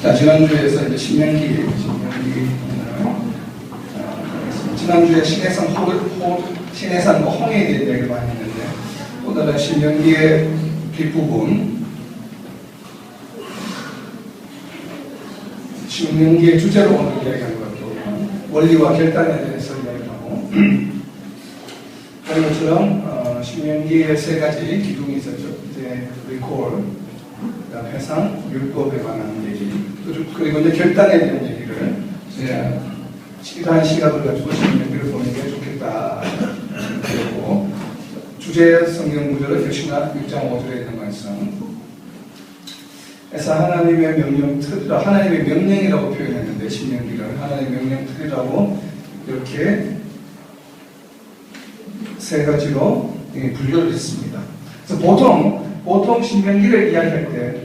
자, 지난주에서 이제 신명기 지난주에 신해산 홍해에 대한 이야기를 많이 했는데, 오늘은 신명기의 뒷부분, 신명기의 주제로 오늘 이야기하는 것도 원리와 결단에 대해서 이야기하고, 그런 것처럼 신명기의 세 가지 기둥이 있었죠. 이제 리콜, 회상, 율법에 관한 얘기, 그리고 이제 결단에 대한 얘기를 이제 이러한 시각을 가지고 신명기를 보는 게 좋겠다. 그리고 주제 성경 구절은 역시나 6장 5절에 있는 말씀. 그래서 하나님의 명령 틀이라, 하나님의 명령이라고 표현했는데, 신명기를 하나님의 명령 틀이라고 이렇게 세 가지로 분류를 했습니다. 그래서 보통 신명기를 이야기할 때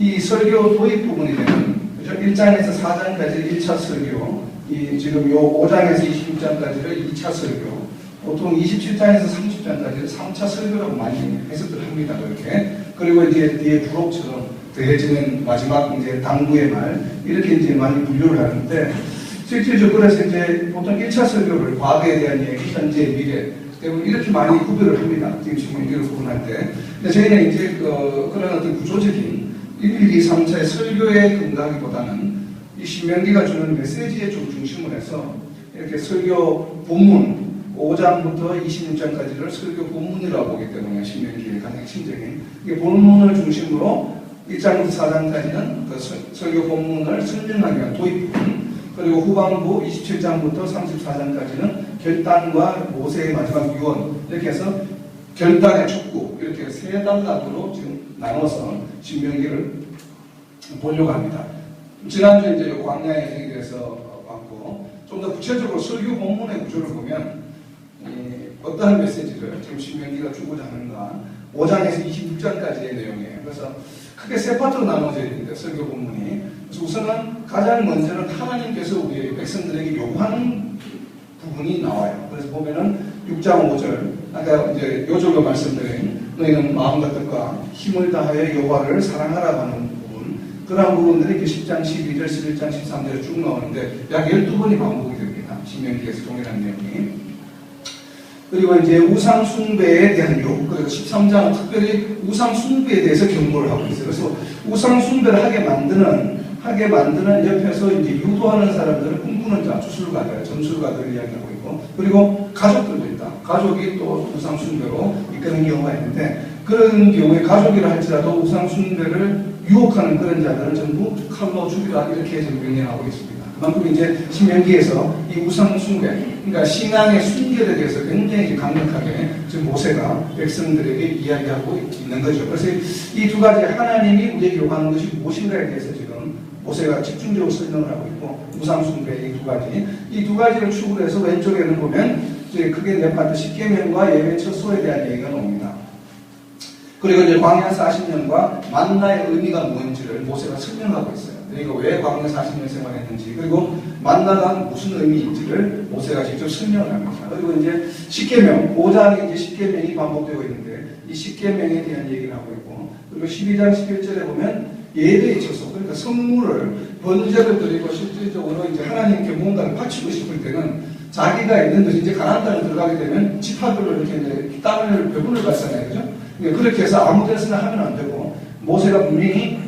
이 설교 도입 부분이 되는, 그죠? 1장에서 4장까지 1차 설교, 지금 요 5장에서 26장까지를 2차 설교, 보통 27장에서 30장까지를 3차 설교라고 많이 해석을 합니다. 그렇게. 그리고 이제 뒤에 부록처럼 더해지는 마지막 이제 당부의 말, 이렇게 이제 많이 분류를 하는데, 실질적으로 그래서 이제 보통 1차 설교를 과거에 대한 얘기, 현재, 미래, 때문에 이렇게 많이 구별을 합니다. 지금 신명기를 구분할 때. 근데 저희는 이제 그런 어떤 구조적인 1, 2, 3차의 설교에 근거하기보다는 이 신명기가 주는 메시지에 좀 중심을 해서 이렇게 설교 본문 5장부터 26장까지를 설교 본문이라고 보기 때문에 신명기의 가장 핵심적인 이게 본문을 중심으로 1장부터 4장까지는 그 설교 본문을 설명하기 위한 도입 부분, 그리고 후반부 27장부터 34장까지는 결단과 모세의 마지막 유언, 이렇게 해서 결단의 촉구, 이렇게 세 단락으로 지금 나눠서 신명기를 보려고 합니다. 지난주에 이제 광야의 여정에 대해서 봤고, 좀 더 구체적으로 설교 본문의 구조를 보면 어떠한 메시지를 지금 신명기가 주고자 하는가, 5장에서 26장까지의 내용이에요. 그래서 크게 세 파트로 나눠져 있는데, 설교 본문이. 그래서 우선은 가장 먼저는 하나님께서 우리 백성들에게 요구하는 부분이 나와요. 그래서 보면은 6장 5절, 아까 이제 요절로 말씀드린 너희는 마음과 뜻과 힘을 다하여 여호와를 사랑하라고 하는 부분, 그러한 부분들이 10장 12절, 11장 13절에 쭉 나오는데 약 12번이 반복이 됩니다. 신명기에서 동일한 내용이. 그리고 이제 우상 숭배에 대한 욕, 그리고 13장은 특별히 우상 숭배에 대해서 경고를 하고 있어요. 그래서 우상 숭배를 하게 만드는 옆에서 이제 유도하는 사람들을 꿈꾸는 자, 주술가들, 점술가들을 이야기하고 있고, 그리고 가족들도 있다. 가족이 또 우상 숭배로 이끄는 경우가 있는데, 그런 경우에 가족이라 할지라도 우상 숭배를 유혹하는 그런 자들은 전부 칼로 죽이라, 이렇게 지금 명령하고 있습니다. 그만큼 이제 신명기에서 이 우상 숭배, 그러니까 신앙의 순결에 대해서 굉장히 강력하게 지금 모세가 백성들에게 이야기하고 있는 거죠. 그래서 이 두 가지 하나님이 우리에게 요구하는 것이 무엇인가에 대해서 지금 모세가 집중적으로 설명을 하고 있고, 우상 숭배 이 두 가지를 축으로 해서 왼쪽에는 보면 이제 크게 네 파트 10계명과 예배 처소에 대한 얘기가 나옵니다. 그리고 이제 광야 40년과 만나의 의미가 뭔지를 모세가 설명하고 있어요. 그러니까 왜 광야 40년 생활했는지, 그리고 만나가 무슨 의미인지를 모세가 직접 설명을 합니다. 그리고 이제 10계명, 5장에 이제 10계명이 반복되고 있는데, 이 10계명에 대한 얘기를 하고 있고, 그리고 12장 11절에 보면 예배에 있어서, 그러니까 성물을 번제를 드리고 실질적으로 이제 하나님께 뭔가를 바치고 싶을 때는 자기가 있는 곳이 이제 가나안 땅에 들어가게 되면 지파별로 이렇게 이제 땅을 배분을 받잖아요, 그죠? 그렇게 해서 아무 데서나 하면 안 되고, 모세가 분명히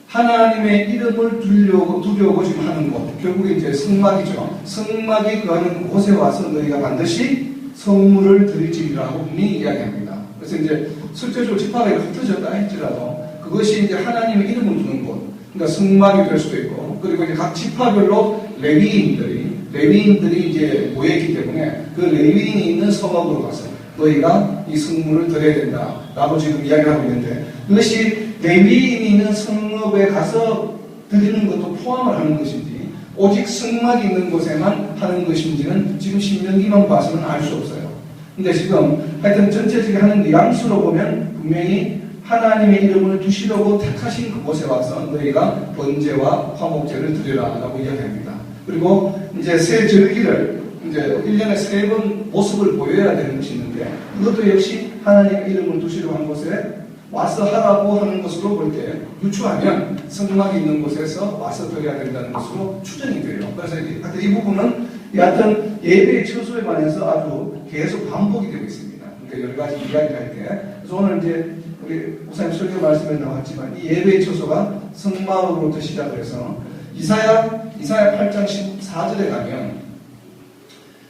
하나님의 이름을 두려고 지금 하는 것, 결국에 이제 성막이죠. 성막이 거하는 곳에 와서 너희가 반드시 성물을 드릴지라고 분명히 이야기합니다. 그래서 이제 실제적으로 지파가 흩어졌다 할지라도 그것이 이제 하나님의 이름을 두는 곳, 그러니까 성막이 될 수도 있고, 그리고 이제 각 지파별로 레위인들이 이제 모여있기 때문에 그 레위인이 있는 성막으로 가서 너희가 이 성물을 드려야 된다라고 지금 이야기를 하고 있는데, 그것이 레위인이 있는 성읍에 가서 드리는 것도 포함을 하는 것인지, 오직 성막이 있는 곳에만 하는 것인지는 지금 신명기만 봐서는 알 수 없어요. 근데 지금 하여튼 전체적인 하는 뉘앙스로 보면 분명히 하나님의 이름을 두시려고 택하신 그곳에 와서 너희가 번제와 화목제를 드리라라고 이야기합니다. 그리고 이제 새 절기를 이제 1년에 3번 모습을 보여야 되는 것이 있는데, 그것도 역시 하나님의 이름을 두시려고 한 곳에 와서 하라고 하는 것으로 볼 때 유추하면 성막이 있는 곳에서 와서 드려야 된다는 것으로 추정이 돼요. 그래서 이 부분은 여하튼 예배의 처소에 관해서 아주 계속 반복이 되고 있습니다. 그러니까 여러 가지 이야기를 할 때. 그래서 오늘 이제 우리 목사님 설교 말씀에 나왔지만 이 예배의 처소가 성막으로부터 시작을 해서 이사야 8장 14절에 가면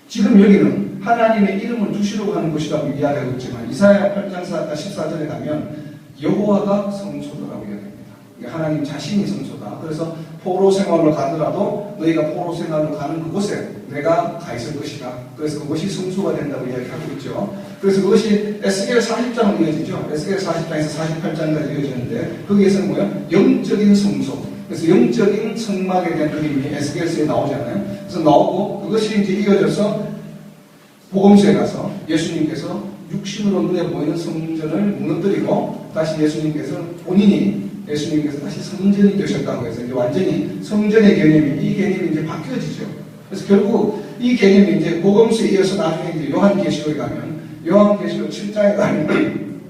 지금 여기는 하나님의 이름을 두시려고 하는 곳이라고 이야기하고 있지만 이사야 8장 14절에 가면 여호와가 성소다라고 이야기합니다. 하나님 자신이 성소다. 그래서 포로 생활로 가더라도 너희가 포로 생활로 가는 그곳에 내가 가 있을 것이다. 그래서 그것이 성소가 된다고 이야기하고 있죠. 그래서 그것이 에스겔 40장으로 이어지죠. 에스겔 40장에서 48장까지 이어지는데 거기에서는 뭐야? 영적인 성소. 그래서 영적인 성막에 대한 그림이 에스겔서에 나오잖아요. 그래서 나오고 그것이 이제 이어져서 복음서에 가서 예수님께서 육신으로 눈에 보이는 성전을 무너뜨리고 다시 예수님께서 다시 성전이 되셨다고 해서 이제 완전히 성전의 개념이 이 개념이 이제 바뀌어지죠. 그래서 결국 이 개념이 이제 복음서에 이어서 나중에 이제 요한계시록에 가면 요한계시록 7장에 가면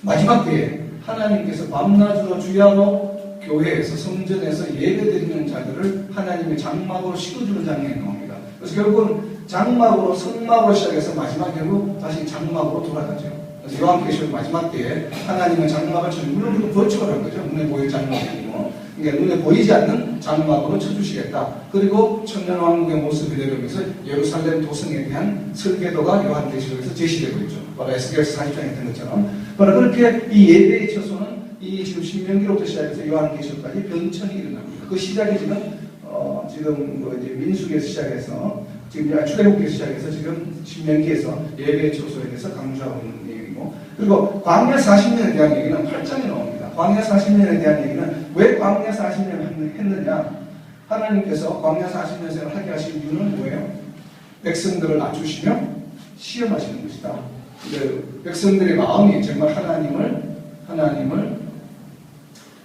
마지막 때에 하나님께서 밤낮으로 주야로 교회에서 성전에서 예배드리는 자들을 하나님의 장막으로 씌워주는 장면이 나옵니다. 그래서 결국은 장막으로 성막으로 시작해서 마지막 결국 다시 장막으로 돌아가죠. 그래서 요한계시록 마지막 때에 하나님은 장막을 물론 거쳐을 한 거죠. 눈에 보일 장막이 아니고 그러니까 눈에 보이지 않는 장막으로 쳐주시겠다. 그리고 천년왕국의 모습이 되면서 예루살렘 도성에 대한 설계도가 요한계시록에서 제시되고 있죠. 바로 에스겔서 40장에 했던 것처럼 바로 그렇게 이 예배의 처소는 이 지금 신명기로부터 시작해서 요한계시록까지 변천이 일어납니다. 그 시작이 지금 뭐 이제 민수기에서 시작해서 지금 출애굽기에서 시작해서 지금 신명기에서 예배의 처소에 대해서 강조하고 있는 내용이고 그리고 광야 40년에 대한 얘기는 8장에 나옵니다. 광야 40년에 대한 얘기는 왜 광야 40년을 했느냐? 하나님께서 광야 40년 생을 하게 하신 이유는 뭐예요? 백성들을 낮추시며 시험하시는 것이다. 백성들의 마음이 정말 하나님을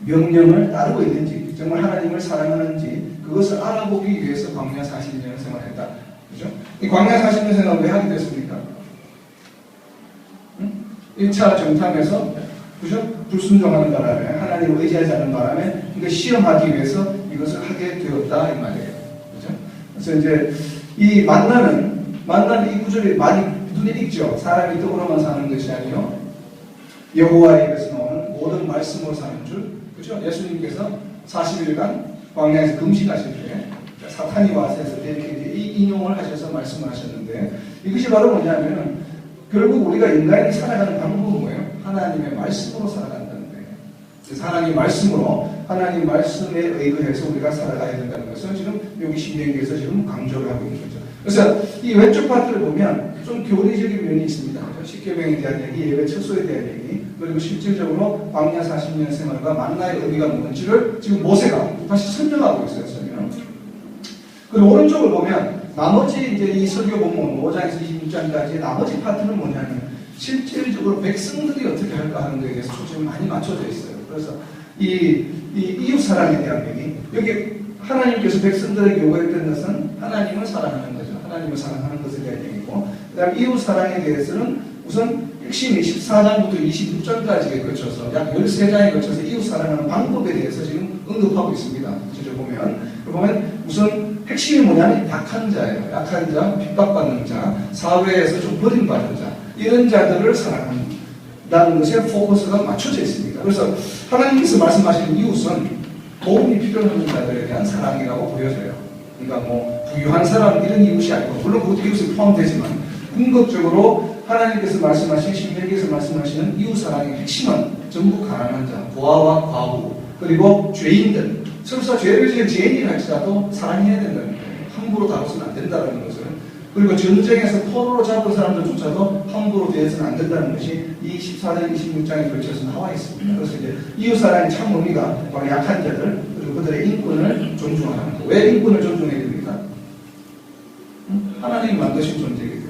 명령을 따르고 있는지 정말 하나님을 사랑하는지 그것을 알아보기 위해서 광야 40년 생활했다. 그죠? 이 광야 40년 생활을 왜 하게 됐습니까? 1차 정탐에서 그죠? 불순종하는 바람에 하나님을 의지하지 않는 바람에 그러니까 시험하기 위해서 이것을 하게 되었다 이 말이에요. 그죠? 그래서 이제 이 만나는 이 구절이 많이 눈에 익죠. 사람이 떡으로만 사는 것이 아니요 여호와의 입에서 나오는 모든 말씀으로 사는 줄. 그죠? 예수님께서 40일간 광야에서 금식하실 때 사탄이 와서 해서 이렇게 이 인용을 하셔서 말씀을 하셨는데 이것이 바로 뭐냐면 결국 우리가 인간이 살아가는 방법은 뭐예요? 하나님의 말씀으로 살아간다는 거예요. 그래서 하나님 말씀에 의거해서 우리가 살아가야 된다는 것을 지금 여기 신명기에서 지금 강조를 하고 있는 거죠. 그래서 이 왼쪽 파트를 보면 좀 교리적인 면이 있습니다. 십계명에 대한 얘기, 예배 처소에 대한 얘기, 그리고 실질적으로 광야 40년 생활과 만나의 의미가 뭔지를 지금 모세가 다시 설명하고 있어요. 설명. 그리고 오른쪽을 보면 나머지 이제 이 설교 본문 5장에서 26장까지의 나머지 파트는 뭐냐면 실질적으로 백성들이 어떻게 할까 하는 것에 대해서 초점이 많이 맞춰져 있어요. 그래서 이 이웃 사랑에 대한 얘기, 여기 하나님께서 백성들에게 요구했던 것은 하나님을 사랑하는 거죠. 하나님을 사랑하는 것에 대한 얘기고, 그 다음 이웃 사랑에 대해서는 우선 핵심이 14장부터 26장까지에 거쳐서 약 13장에 거쳐서 이웃 사랑하는 방법에 대해서 지금 언급하고 있습니다. 구절을 보면 우선 핵심이 뭐냐면 약한 자예요. 약한 자, 핍박받는 자, 사회에서 좀 버림받은 자, 이런 자들을 사랑한다는 것에 포커스가 맞춰져 있습니다. 그래서 하나님께서 말씀하시는 이웃은 도움이 필요한 자들에 대한 사랑이라고 보여져요. 그러니까 뭐 부유한 사람 이런 이웃이 아니고 물론 그것도 이웃에 포함되지만 궁극적으로 하나님께서 말씀하신 신명기에서 말씀하시는 이웃 사랑의 핵심은 전부 가난한 자, 고아와 과부 그리고 죄인들 설사 죄를 지은 죄인이라 할지라도 사랑해야 된다는 거예요. 함부로 다루서는 안 된다는 것을. 그리고 전쟁에서 포로로 잡은 사람들조차도 함부로 대해서는 안 된다는 것이 이 14장, 26장에 걸쳐서 나와 있습니다. 그래서 이제 이웃사랑의 참 의미가 바로 약한 자들, 그리고 그들의 인권을 존중하는 거. 왜 인권을 존중해야 됩니까? 하나님이 만드신 존재이기 때문에.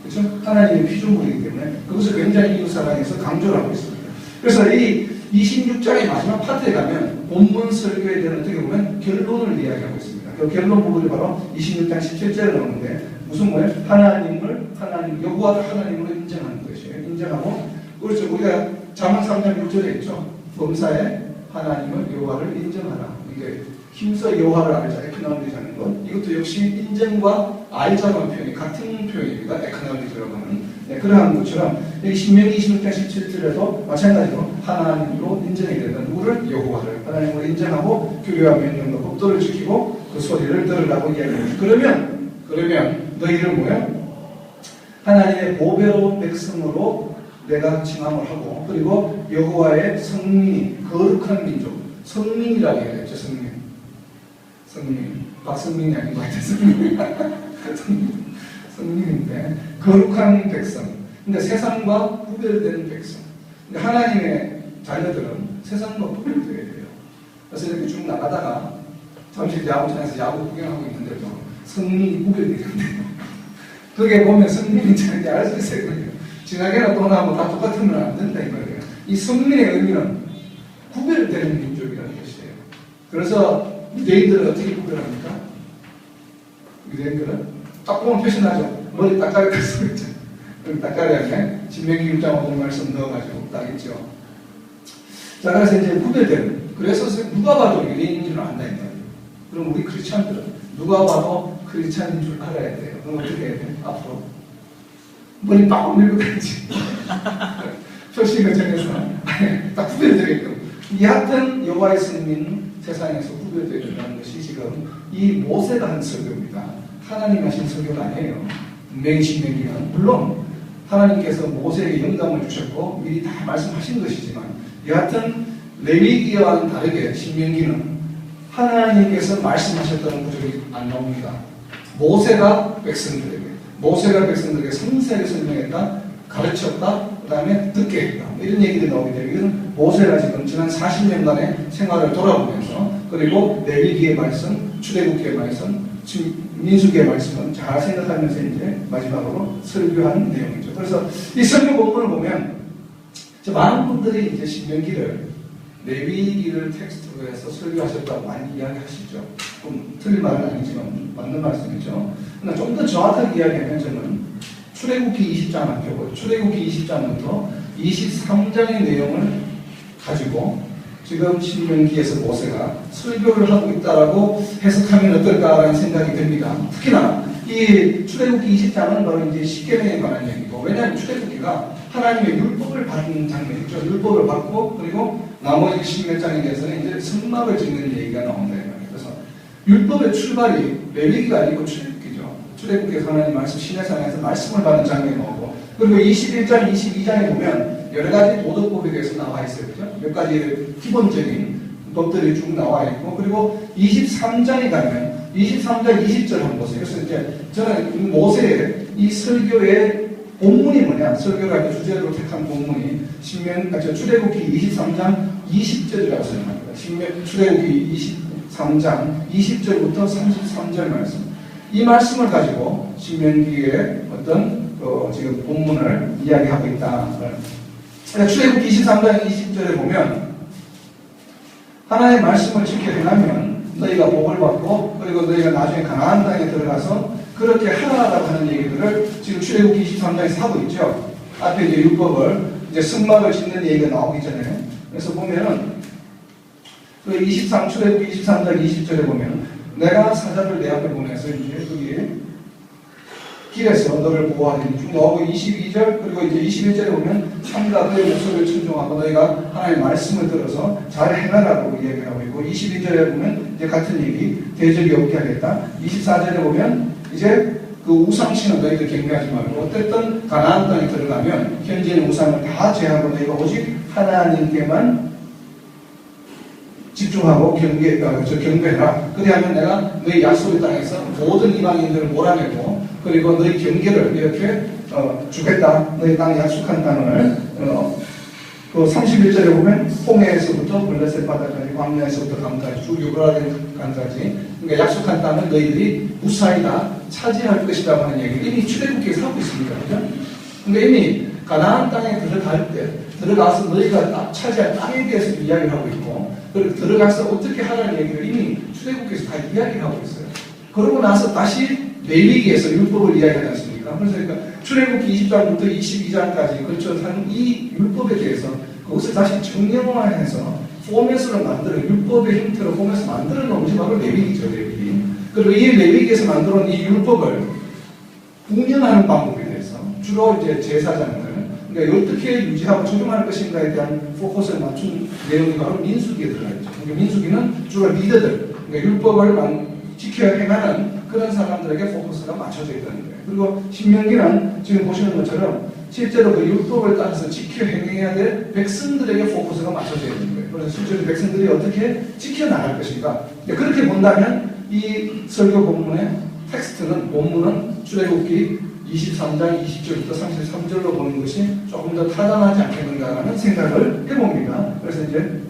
그렇죠? 하나님의 피조물이기 때문에 그것을 굉장히 이웃사랑에서 강조를 하고 있습니다. 그래서 이 26장의 마지막 파트에 가면 본문 설교에 대한 어떻게 보면 결론을 이야기하고 있습니다. 그 결론 부분이 바로 26장 17절에 나오는데 무슨 뭐예요? 여호와가 하나님으로 인정하는 것이에요. 인정하고 그렇죠. 우리가 잠언 3장 6절에 있죠. 범사에 하나님을 여호와를 인정하라. 이게 힘써 여호와를 알자. 에크나울리자는 것. 이것도 역시 인정과 알자라는 표현이 같은 표현입니다. 에크나울리자라고 하는. 네, 그러한 것처럼 여기 신명기 26장 17절에도 마찬가지로 하나님으로 인정해야 된다. 누구를? 여호와를. 하나님으로 인정하고 규례와 명령과 법도를 지키고 그 소리를 들으라고 이야기합니다. 그러면 너희를 뭐야? 하나님의 보배로운 백성으로 내가 칭함을 하고, 그리고 여호와의 성민이 거룩한 민족, 성민이라고 해야 되죠. 성민. 박성민이 아닌 것 같아요. 성민인데 거룩한 백성. 그러니까 세상과 구별되는 백성. 그러니까 하나님의 자녀들은 세상과 구별되어야 돼요. 그래서 이렇게 쭉 나가다가 잠시 야구장에서 야구 구경하고 있는데도 성민이 구별되는데요. 그게 보면 성민인지 아닌지 알 수 있어요. 지나게나 또 나면 다 똑같으면 안 된다 이 말이에요. 이 성민의 의미는 구별되는 민족이라는 것이에요. 그래서 유대인들은 어떻게 구별합니까? 유대인들은 딱 보면 표시나죠. 머리 딱가리 깎고 있죠. 그럼 딱가리 안에 신명기 6장 5절 말씀 넣어가지고 딱 있죠. 자, 그래서 이제 구별되는. 그래서 누가 봐도 유대인인 줄 안다 이 말이에요. 그럼 우리 크리스찬들은 누가 봐도 크리스찬인 줄 알아야 돼요. 그럼 어떻게 해야 돼요? 앞으로 머리 빡 밀고 가야지. 표식을 정해서 딱 구별되게끔. 이 같은 여호와의 성민 세상에서 구별되어야 된다는 것이 지금 이 모세가 한 설교입니다. 하나님 하신 설교가 아니에요. 분명히 신명기는 물론 하나님께서 모세에게 영감을 주셨고 미리 다 말씀하신 것이지만 여하튼 레위기와는 다르게 신명기는 하나님께서 말씀하셨다는 구절이 안 나옵니다. 모세가 백성들에게 상세하게 설명했다, 가르쳤다, 그 다음에 듣게 했다, 이런 얘기들이 나오게 되면 이건 모세가 지금 지난 40년간의 생활을 돌아보면서, 그리고 레위기의 말씀, 출애굽기의 말씀, 민수기의 말씀은 잘 생각하면서 이제 마지막으로 설교하는 내용이죠. 그래서 이 설교 본문을 보면 많은 분들이 이제 신명기를 레위기를 텍스트로 해서 설교하셨다고 많이 이야기하시죠. 좀 틀린 말은 아니지만 맞는 말씀이죠. 그러나 좀 더 정확하게 이야기하면 저는 출애굽기 20장 학교고 출애굽기 20장부터 23장의 내용을 가지고 지금 신명기에서 모세가 설교를 하고 있다라고 해석하면 어떨까라는 생각이 듭니다. 특히나 이 출애굽기 20장은 바로 이제 십계명에 관한 얘기고, 왜냐하면 출애굽기가 하나님의 율법을 받는 장면이죠. 율법을 받고 그리고 나머지 십몇 장에 대해서는 이제 성막을 짓는 얘기가 나온다 이 말이에요. 그래서 율법의 출발이 레위기가 아니고 출애굽기죠. 출애굽기에서 하나님 말씀 시내산에서 말씀을 받는 장면이 나오고, 그리고 21장, 22장에 보면 여러 가지 도덕법에 대해서 나와 있어요. 그죠? 몇 가지 기본적인 법들이 쭉 나와 있고, 그리고 23장에 가면 23장 20절 한번 보세요. 그래서 이제 저는 모세의 이 설교의 본문이 뭐냐, 설교를 할 때 주제로 택한 본문이 출애굽기 23장 20절이라고 생각합니다. 출애굽기 23장 20절부터 33절 말씀. 이 말씀을 가지고 신명기의 어떤 지금 본문을 이야기하고 있다. 출애굽기 23장 20절에 보면 하나님의 말씀을 지켜 행하면 너희가 복을 받고, 그리고 너희가 나중에 가나안 땅에 들어가서 그렇게 하라라고 하는 얘기들을 지금 출애굽기 23장에서 하고 있죠. 앞에 이제 율법을 이제 성막을 짓는 얘기가 나오기 전에. 그래서 보면은 그 출애굽기 23장 20절에 보면 내가 사자를 내 앞에 보내서 이제 여기 길에서 너를 보호하리니 쭉 나오고, 22절 그리고 이제 21절에 보면 삼가 그의 목소리를 청종하고 너희가 하나님의 말씀을 들어서 잘 행하라고 이야기를 하고 있고, 22절에 보면 이제 같은 얘기, 대적이 없게 하겠다. 24절에 보면 이제 그 우상신은 너희들 경배하지 말고 어쨌든 가나안 땅에 들어가면 현재는 우상을 다 제하고 너희가 오직 하나님께만 집중하고 경배해라. 그리하면 내가 너희 약속의 땅에서 모든 이방인들을 몰아내고, 그리고 너희 경계를 이렇게 주겠다. 너희 땅에 약속한 땅을 그 31절에 보면 홍해에서부터 블레셋 바다까지, 광야에서부터 강까지 쭉 유브라데강까지, 그러니까 약속한 땅을 너희들이 무사히 다 차지할 것이라고 하는 얘기를 이미 출애굽기에서 하고 있습니다. 그죠? 그러니까 이미 가나안 땅에 들어갈 때 들어가서 너희가 딱 차지할 땅에 대해서 이야기를 하고 있고, 그리고 들어가서 어떻게 하라는 얘기를 이미 출애굽기에서 다 이야기를 하고 있어요. 그러고 나서 다시 레위기에서 율법을 이야기하지 않습니까? 그래서 그러니까 출애굽기 20장부터 22장까지 걸쳐서 이 율법에 대해서 그것을 다시 정형화해서 포맷으로 만들어 율법의 형태로 포맷을 만들어 놓은 것이 바로 레위기죠. 레위기. 그리고 이 레위기에서 만들어 놓은 이 율법을 운영하는 방법에 대해서 주로 이제 제사장들, 그러니까 어떻게 유지하고 적용할 것인가에 대한 포커스를 맞춘 내용이 바로 민수기에 들어가 있죠. 그러니까 민수기는 주로 리더들, 그러니까 율법을 지켜 행하는 그런 사람들에게 포커스가 맞춰져 있다는 거예요. 그리고 신명기는 지금 보시는 것처럼 실제로 그 율법을 따라서 지켜 행해야 될 백성들에게 포커스가 맞춰져 있는 거예요. 그래서 실제로 백성들이 어떻게 지켜나갈 것인가. 그렇게 본다면 이 설교 본문의 텍스트는, 본문은 출애굽기 23장 20절부터 33절로 보는 것이 조금 더 타당하지 않겠는가라는 생각을 해봅니다. 그래서 이제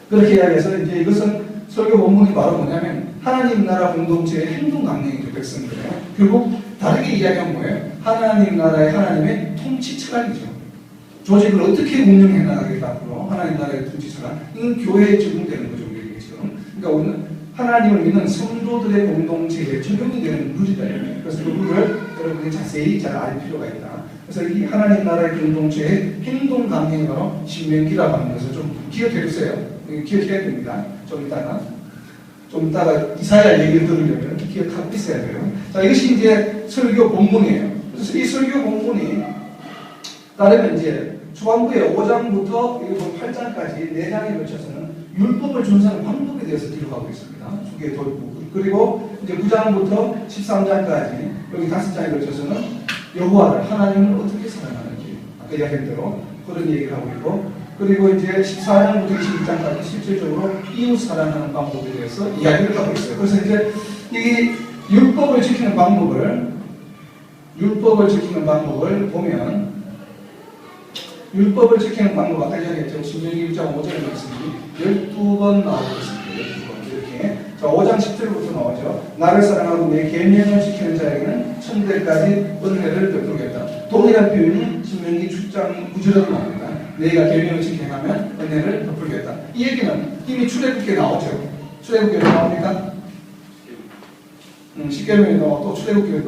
그렇게 이야기해서 이제 이것은 설교 본문이 바로 뭐냐면 하나님 나라 공동체의 행동 강령이죠. 백성들의. 결국 다르게 이야기하면 뭐예요? 하나님 나라의 하나님의 통치 철학이죠. 조직을 어떻게 운영해 나가겠다 앞으로 하나님 나라의 통치 철학. 이건 교회에 적용되는 거죠. 우리에게 지금. 그러니까 우리는 하나님을 믿는 성도들의 공동체에 적용이 되는 룰이다. 그래서 그 룰을 여러분이 자세히 잘 알 필요가 있다. 그래서 이 하나님 나라의 공동체의 행동 강령이 바로 신명기라고 하는 것을 좀 기억해 주세요. 기억해야 됩니다. 좀 이따가 이사야 얘기를 들으려면 기억하고 있어야 돼요. 자, 이것이 이제 설교 본문이에요. 그래서 이 설교 본문이 따르면 이제 초반부에 5장부터 8장까지 4장에 걸쳐서는 율법을 준수하는 방법에 대해서 기록하고 있습니다. 주기의 도입부. 그리고 이제 9장부터 13장까지 여기 5장에 걸쳐서는 여호와를 하나님을 어떻게 사랑하는지 아까 이야기한 대로 그런 얘기를 하고 있고, 그리고 이제 14장부터 22장까지 실질적으로 이웃 사랑하는 방법에 대해서 이야기를 하고 있어요. 그래서 이제 이 율법을 지키는 방법을 보면 율법을 지키는 방법 아까 이야기했죠. 신명기 1장 5절에 말씀이 12번 나오고 있습니다. 12번 이렇게. 자, 5장 10절부터 나오죠. 나를 사랑하고 내 계명을 지키는 자에게는 천대까지 은혜를 베풀겠다. 동일한 표현이 신명기 7장 9절에도 나옵니다. 너희가 계명을 지켜가면 은혜를 베풀겠다. 이 얘기는 이미 출애굽기에 나오죠. 출애굽기에 나옵니까? 십계명에 나오고 또 출애굽기에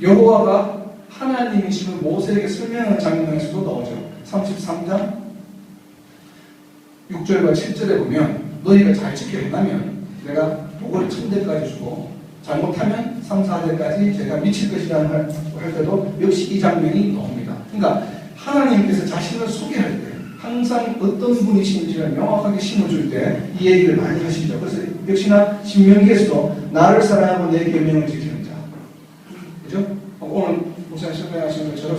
여호와가 하나님이심을 모세에게 설명하는 장면에서도 나오죠. 33장 6절과 7절에 보면 너희가 잘 지켜 행하면 내가 복을 1000대까지 주고 잘못하면 3, 4대까지 제가 미칠 것이라는 할 때도 역시 이 장면이 나옵니다. 그러니까 하나님께서 자신을 소개할 때 항상 어떤 분이신지를 명확하게 심어줄 때 이 얘기를 많이 하시죠. 그래서 역시나 신명기에서도 나를 사랑하고 내 계명을 지키는 자, 그죠? 오늘 목사님 설명하신 것처럼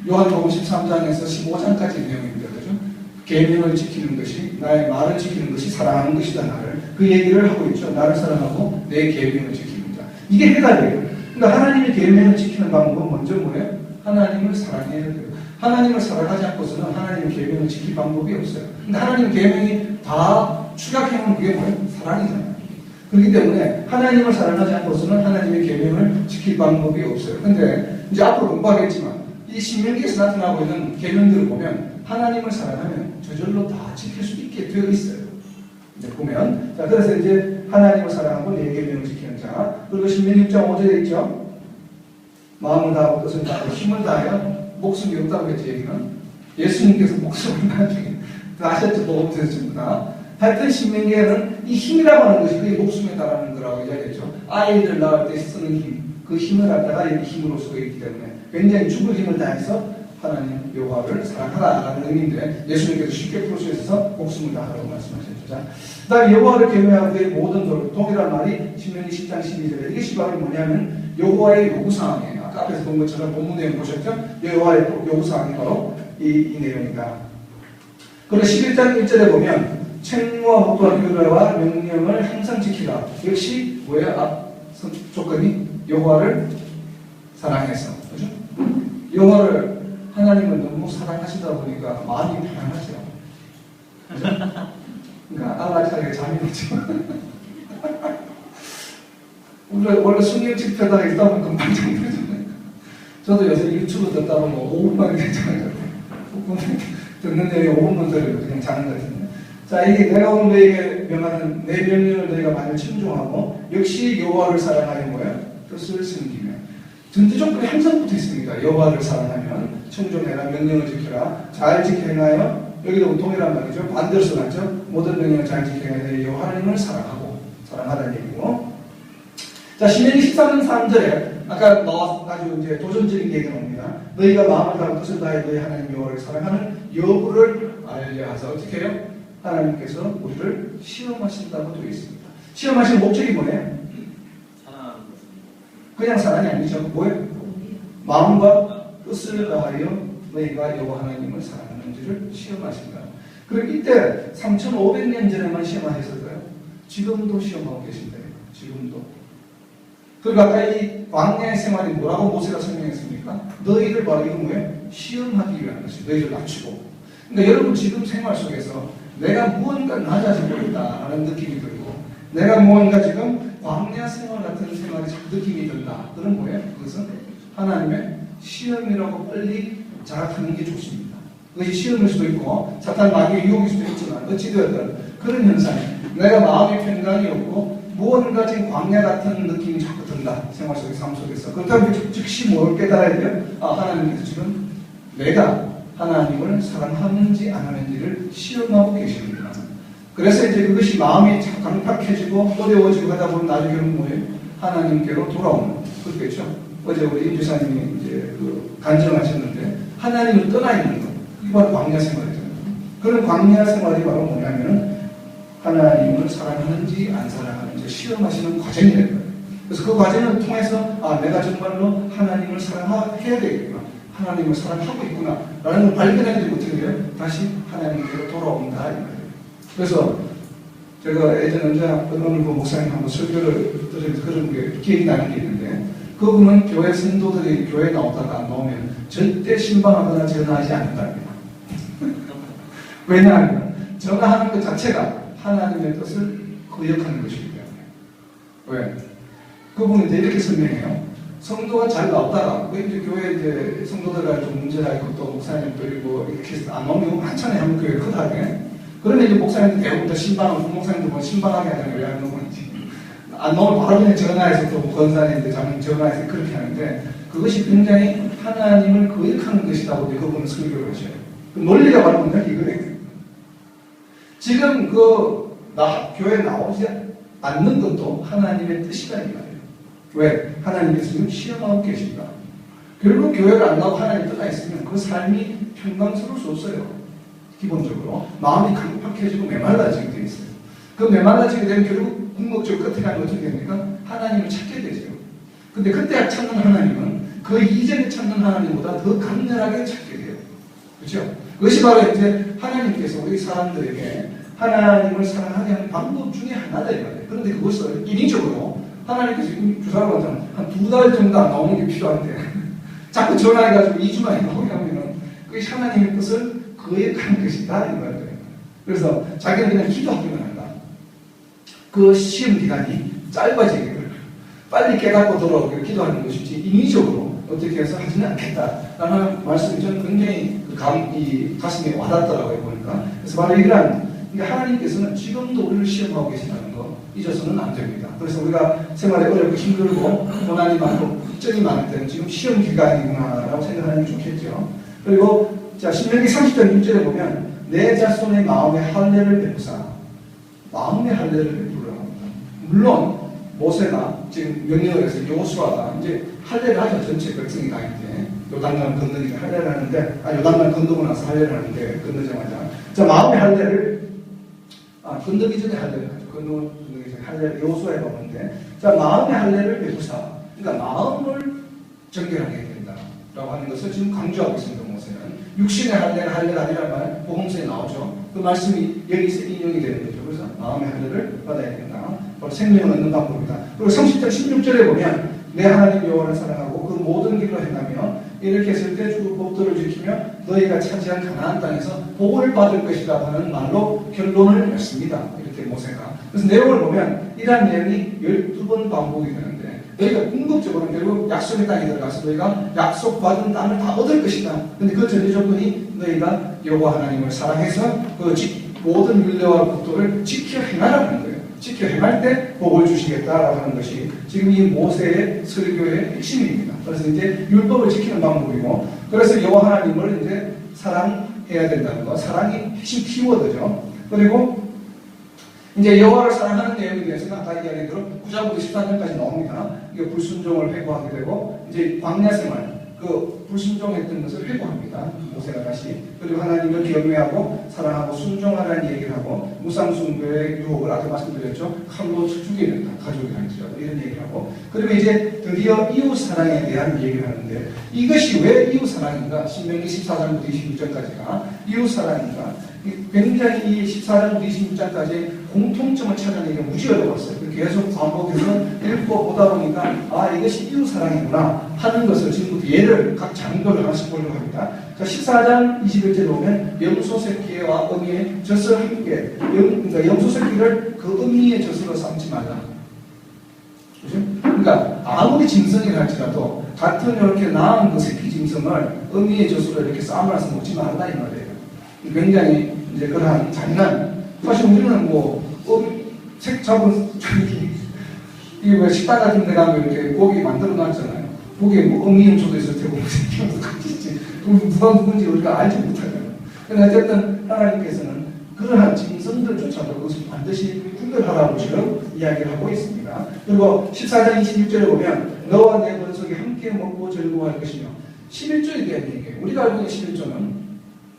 요한복음 13장에서 15장까지 내용입니다. 그죠? 계명을 지키는 것이, 나의 말을 지키는 것이 사랑하는 것이다. 나를. 그 얘기를 하고 있죠. 나를 사랑하고 내 계명을 지키는 자. 이게 해답이에요. 그러니까 하나님의 계명을 지키는 방법은 먼저 뭐예요? 하나님을 사랑해야 돼요. 하나님을 사랑하지 않고서는 하나님의 계명을 지킬 방법이 없어요. 근데 하나님의 계명이 다 축약해놓은 그게 뭐예요? 사랑이잖아요. 그렇기 때문에 하나님을 사랑하지 않고서는 하나님의 계명을 지킬 방법이 없어요. 근데 이제 앞으로 공부하겠지만 이 신명기에서 나타나고 있는 계명들을 보면 하나님을 사랑하면 저절로 다 지킬 수 있게 되어 있어요. 이제 보면. 자, 그래서 이제 하나님을 사랑하고 내 계명을 지키는 자. 그리고 신명기 6장 5절에 있죠. 마음을 다하고 뜻을 다하고 힘을 다하여 목숨이 없다고 했죠. 얘기는 예수님께서 목숨을 나중에 아셨죠? 복음에서 전부 다. 하여튼 신명기에는 이 힘이라고 하는 것이 그의 목숨에 달하는 거라고 이야기했죠. 아이들 낳을 때 쓰는 힘, 그 힘을 갖다가 이렇게 힘으로 쓰고 있기 때문에 굉장히 죽을 힘을 다해서 하나님 여호와를 사랑하라라는 의미인데 예수님께서 쉽게 풀 수 있어서 목숨을 다하라고 말씀하셨죠. 자, 그다음에 여호와를 계명하고 그의 모든 동이라는 말이 신명기 10장 12절에 이것이 바로 뭐냐면 여호와의 요구사항이에요. 아까 앞에서 본 것처럼 본문 내용 보셨죠? 여호와의 요구사항이 바로 이 내용이다. 그리고 11장 1절에 보면 책무와 법도와 규례와 명령을 항상 지키라. 역시 뭐예요? 조건이 여호와를 사랑해서, 그죠? 여호와를 하나님을 너무 사랑하시다 보니까 마음이 편안하죠. 그죠? 그러니까 알라지하게 잠이 오죠. 원래 숙면 집회다 있다 보면 금방 잠이 들잖아요. 저도 요새 유튜브 듣다 보면 5분만에 괜찮아요. 듣는 내용이 5분만 들어요. 그냥 자는 것 같은데. 자, 이게 내가 오늘 너에게 명하는 내 명령을 너희가 만일 청종하고 역시 여호와를 사랑하여 뭐야? 뜻을 섬기며. 전제 조건이 항상 붙어 있습니다. 여호와를 사랑하면 청종해라, 명령을 지켜라, 잘 지켜 행하여, 여기도 동일한 말이죠. 반대로 써놨죠. 모든 명령을 잘 지켜 행하여 하나님을 사랑하라는 얘기고. 자, 신명기 13장 3절에 아까 나와가지고 이제 도전적인 얘기가 옵니다. 너희가 마음을 다하고 뜻을 다해 너희 하나님 여호와를 사랑하는 여부를 알려 하사 어떻게 해요? 하나님께서 우리를 시험하신다고 되어 있습니다. 시험하시는 목적이 뭐예요? 그냥 사랑이 아니죠. 뭐예요? 마음과 뜻을 다하여 너희가 여호와 하나님을 사랑하는지를 시험하신다. 그럼 이때 3,500년 전에만 시험하셨을까요? 지금도 시험하고 계신다. 지금도. 그리고 아까 이 광야의 생활이 뭐라고 모세가 설명했습니까? 너희를 바로 이건 뭐예요? 시험하기 위한 것이 너희를 낮추고. 그러니까 여러분 지금 생활 속에서 내가 무언가 낮아지고 있다라는 느낌이 들고 내가 무언가 지금 광야 생활 같은 생활이 자꾸 느낌이 든다. 그런 뭐예요? 그것은 하나님의 시험이라고 빨리 자각하는 게 좋습니다. 그것이 시험일 수도 있고 사탄 마귀의 유혹일 수도 있지만 어찌되었든 그런 현상이 내가 마음의 평강이 없고 무언가 지금 광야 같은 느낌이 자꾸 든다. 생활 속에 삶 속에서. 그렇다면 즉시 뭘 깨달아야 돼요? 하나님께서 지금 내가 하나님을 사랑하는지 안 하는지를 시험하고 계십니다. 그래서 이제 그것이 마음이 강팍해지고 어려워지고 하다 보면 나중에 뭐예요? 하나님께로 돌아오는. 그렇겠죠? 어제 우리 임주사님이 이제 간증하셨는데 하나님을 떠나 있는 것. 이게 바로 광야 생활이잖아요. 그런 광야 생활이 바로 뭐냐면은 하나님을 사랑하는지 안 사랑하는지 시험하시는 과정이라는 거예요. 그래서 그 과정을 통해서 내가 정말로 하나님을 사랑해야 되겠구나. 하나님을 사랑하고 있구나. 라는 걸 발견하게 되면 어떻게 돼요? 다시 하나님께로 돌아온다. 이 말이에요. 그래서 제가 예전에 어느 목사님 한번 설교를 들으면서 그런 게 기억이 나는 게 있는데 그분은 교회 성도들이 교회에 나오다가 안 나오면 절대 신방하거나 전화하지 않는답니다. 왜냐하면 전화하는 것 자체가 하나님의 뜻을 거역하는 것이기 때문에. 왜? 그분은 이제 이렇게 설명해요. 성도가 잘 나오다가, 이제 교회 이제 성도들과 좀 문제가 있고 또 목사님들이고 이렇게 해서 안 나오는 경우가 많잖아요. 한국 교회 크다게. 그러면 이제 목사님들 대부분 다 신방하고, 부목사님들 뭐 신방하게 하잖아요. 왜 안 나오는지. 안 나오면 바로 그냥 전화해서 또 권사님들 자면 전화해서 그렇게 하는데 그것이 굉장히 하나님을 거역하는 것이라고 이제 그분은 설교를 하셔요. 그 논리가 바로 뭐냐? 이거예요. 지금 교회에 나오지 않는 것도 하나님의 뜻이다 이 말이에요. 왜? 하나님께서 지금 시험하고 계십니다. 결국 교회를 안 나오고 하나님 떠나 있으면 그 삶이 평강스러울 수 없어요. 기본적으로 마음이 강팍해지고 메말라지게 되어 있어요. 그 메말라지게 되면 결국 궁극적으로 끝에 가면 어떻게 됩니까? 하나님을 찾게 되죠. 근데 그때 찾는 하나님은 그 이전에 찾는 하나님보다 더 강렬하게 찾게 돼요. 그렇죠? 그것이 바로 이제 하나님께서 우리 사람들에게 하나님을 사랑하게 하는 방법 중에 하나다 이 말이에요. 그런데 그것을 인위적으로 하나님께서 두 사람한테는 한 2달 정도 안 나오는 게 필요한데 자꾸 전화해가지고 2주만에 나오게 하면은 그것이 하나님의 뜻을 거역하는 것이다 이 말이에요. 그래서 자기는 그냥 기도하기만 한다. 그 시험 기간이 짧아지기를 빨리 깨닫고 돌아오기를 기도하는 것이지 인위적으로 어떻게 해서 하지는 않겠다라는 말씀이 저는 굉장히 가슴에 와닿더라고요 보니까. 그래서 바로 이러한 하나님께서는 지금도 우리를 시험하고 계시다는 거 잊어서는 안 됩니다. 그래서 우리가 생활에 어렵고 힘들고 고난이 많고 걱정이 많을 때는 지금 시험 기간이구나라고 생각하는 게 좋겠죠. 그리고 자 신명기 30장 6절에 보면 내 자손의 마음의 할례를 베푸사 마음의 할례를 베푸라고 합니다. 물론 모세가 지금 명령을 해서 여호수아가 이제 할례를 하죠. 전체 백성이 다 있는데 요단강 건너니까 할례를 하는데 요단강 건너고 나서 할례를 하는데 건너자마자 자 마음의 할례를 건너기 전에 할례를 하죠. 건너기 전에 할례를 여호수아에 보는데 자 마음의 할례를 베푸사 그러니까 마음을 정결하게 해야 된다라고 하는 것을 지금 강조하고 있습니다. 모세는 육신의 할례가 아니란 말 복음서에 나오죠. 그 말씀이 여기서 인용이 되는 거죠. 그래서 마음의 할례를 받아야 된다. 바로 생명을 얻는 방법이다. 그리고 30장 16절에 보면 내 하나님 여호와를 사랑하고 그 모든 길로 행하며 이렇게 했을 때 주 법도를 지키며 너희가 차지한 가나안 땅에서 복을 받을 것이라고 하는 말로 결론을 냈습니다. 이렇게 모세가. 그래서 내용을 보면 이러한 내용이 12번 반복이 되는데 너희가 궁극적으로 결국 약속의 땅에 들어가서 너희가 약속받은 땅을 다 얻을 것이다. 근데 그 전제 조건이 너희가 여호와 하나님을 사랑해서 그 모든 율례와 법도를 지켜 행하라는 거예요. 지켜 지켜 행할 때 복을 주시겠다라고 하는 것이 지금 이 모세의 설교의 핵심입니다. 그래서 이제 율법을 지키는 방법이고, 그래서 여호와 하나님을 이제 사랑해야 된다는 거, 사랑이 핵심 키워드죠. 그리고 이제 여호와를 사랑하는 내용에 대해서는 아까 이야기한 대로 9장부터 14장까지 나옵니다. 이게 불순종을 회고하게 되고, 이제 광야 생활, 그 불순종했던 것을 회고합니다. 모세가 다시. 그리고 하나님을 경외하고 사랑하고 순종하라는 얘기를 하고, 무상숭배의 유혹을 아까 말씀드렸죠. 칼로 죽여야 된다. 가족이 아니더라도 이런 얘기를 하고, 그리고 이제 드디어 이웃 사랑에 대한 얘기를 하는데, 이것이 왜 이웃 사랑인가? 신명기 14장부터 26장까지가 이웃 사랑인가? 굉장히 이 14장부터 26장까지 공통점을 찾아내기가 무지 어려웠어요. 계속 반복해서 읽고 보다 보니까 이것이 이웃사랑이구나 하는 것을 지금부터 예를 각 장도를 하나씩 보려고 합니다. 자, 14장 21절에 보면 염소 새끼와 어미의 젖을 함께, 그러니까 염소 새끼를 그 어미의 젖으로 삼지 말라. 그죠? 그러니까 아무리 짐승이라 할지라도 같은 이렇게 낳은 그 새끼 짐승을 어미의 젖으로 이렇게 싸움을 먹지 말라 이 말이에요. 굉장히 이제 그러한 잔인한, 사실 우리는 색 잡은 이게 왜 식당 같은 데 가면 이렇게 고기 만들어 놨잖아요. 고기에 어미염소도 있을 테고 새끼염소 같이 있지. 누가 누군지 우리가 알지 못하잖아요. 그러나 어쨌든 하나님께서는 그러한 짐승들조차도 그것을 반드시 분별하라고 지금 이야기를 하고 있습니다. 그리고 14장 26절에 보면 너와 내 번속이 함께 먹고 즐거워할 것이며, 11조에 대한 얘기예요. 우리가 알고 있는 11조는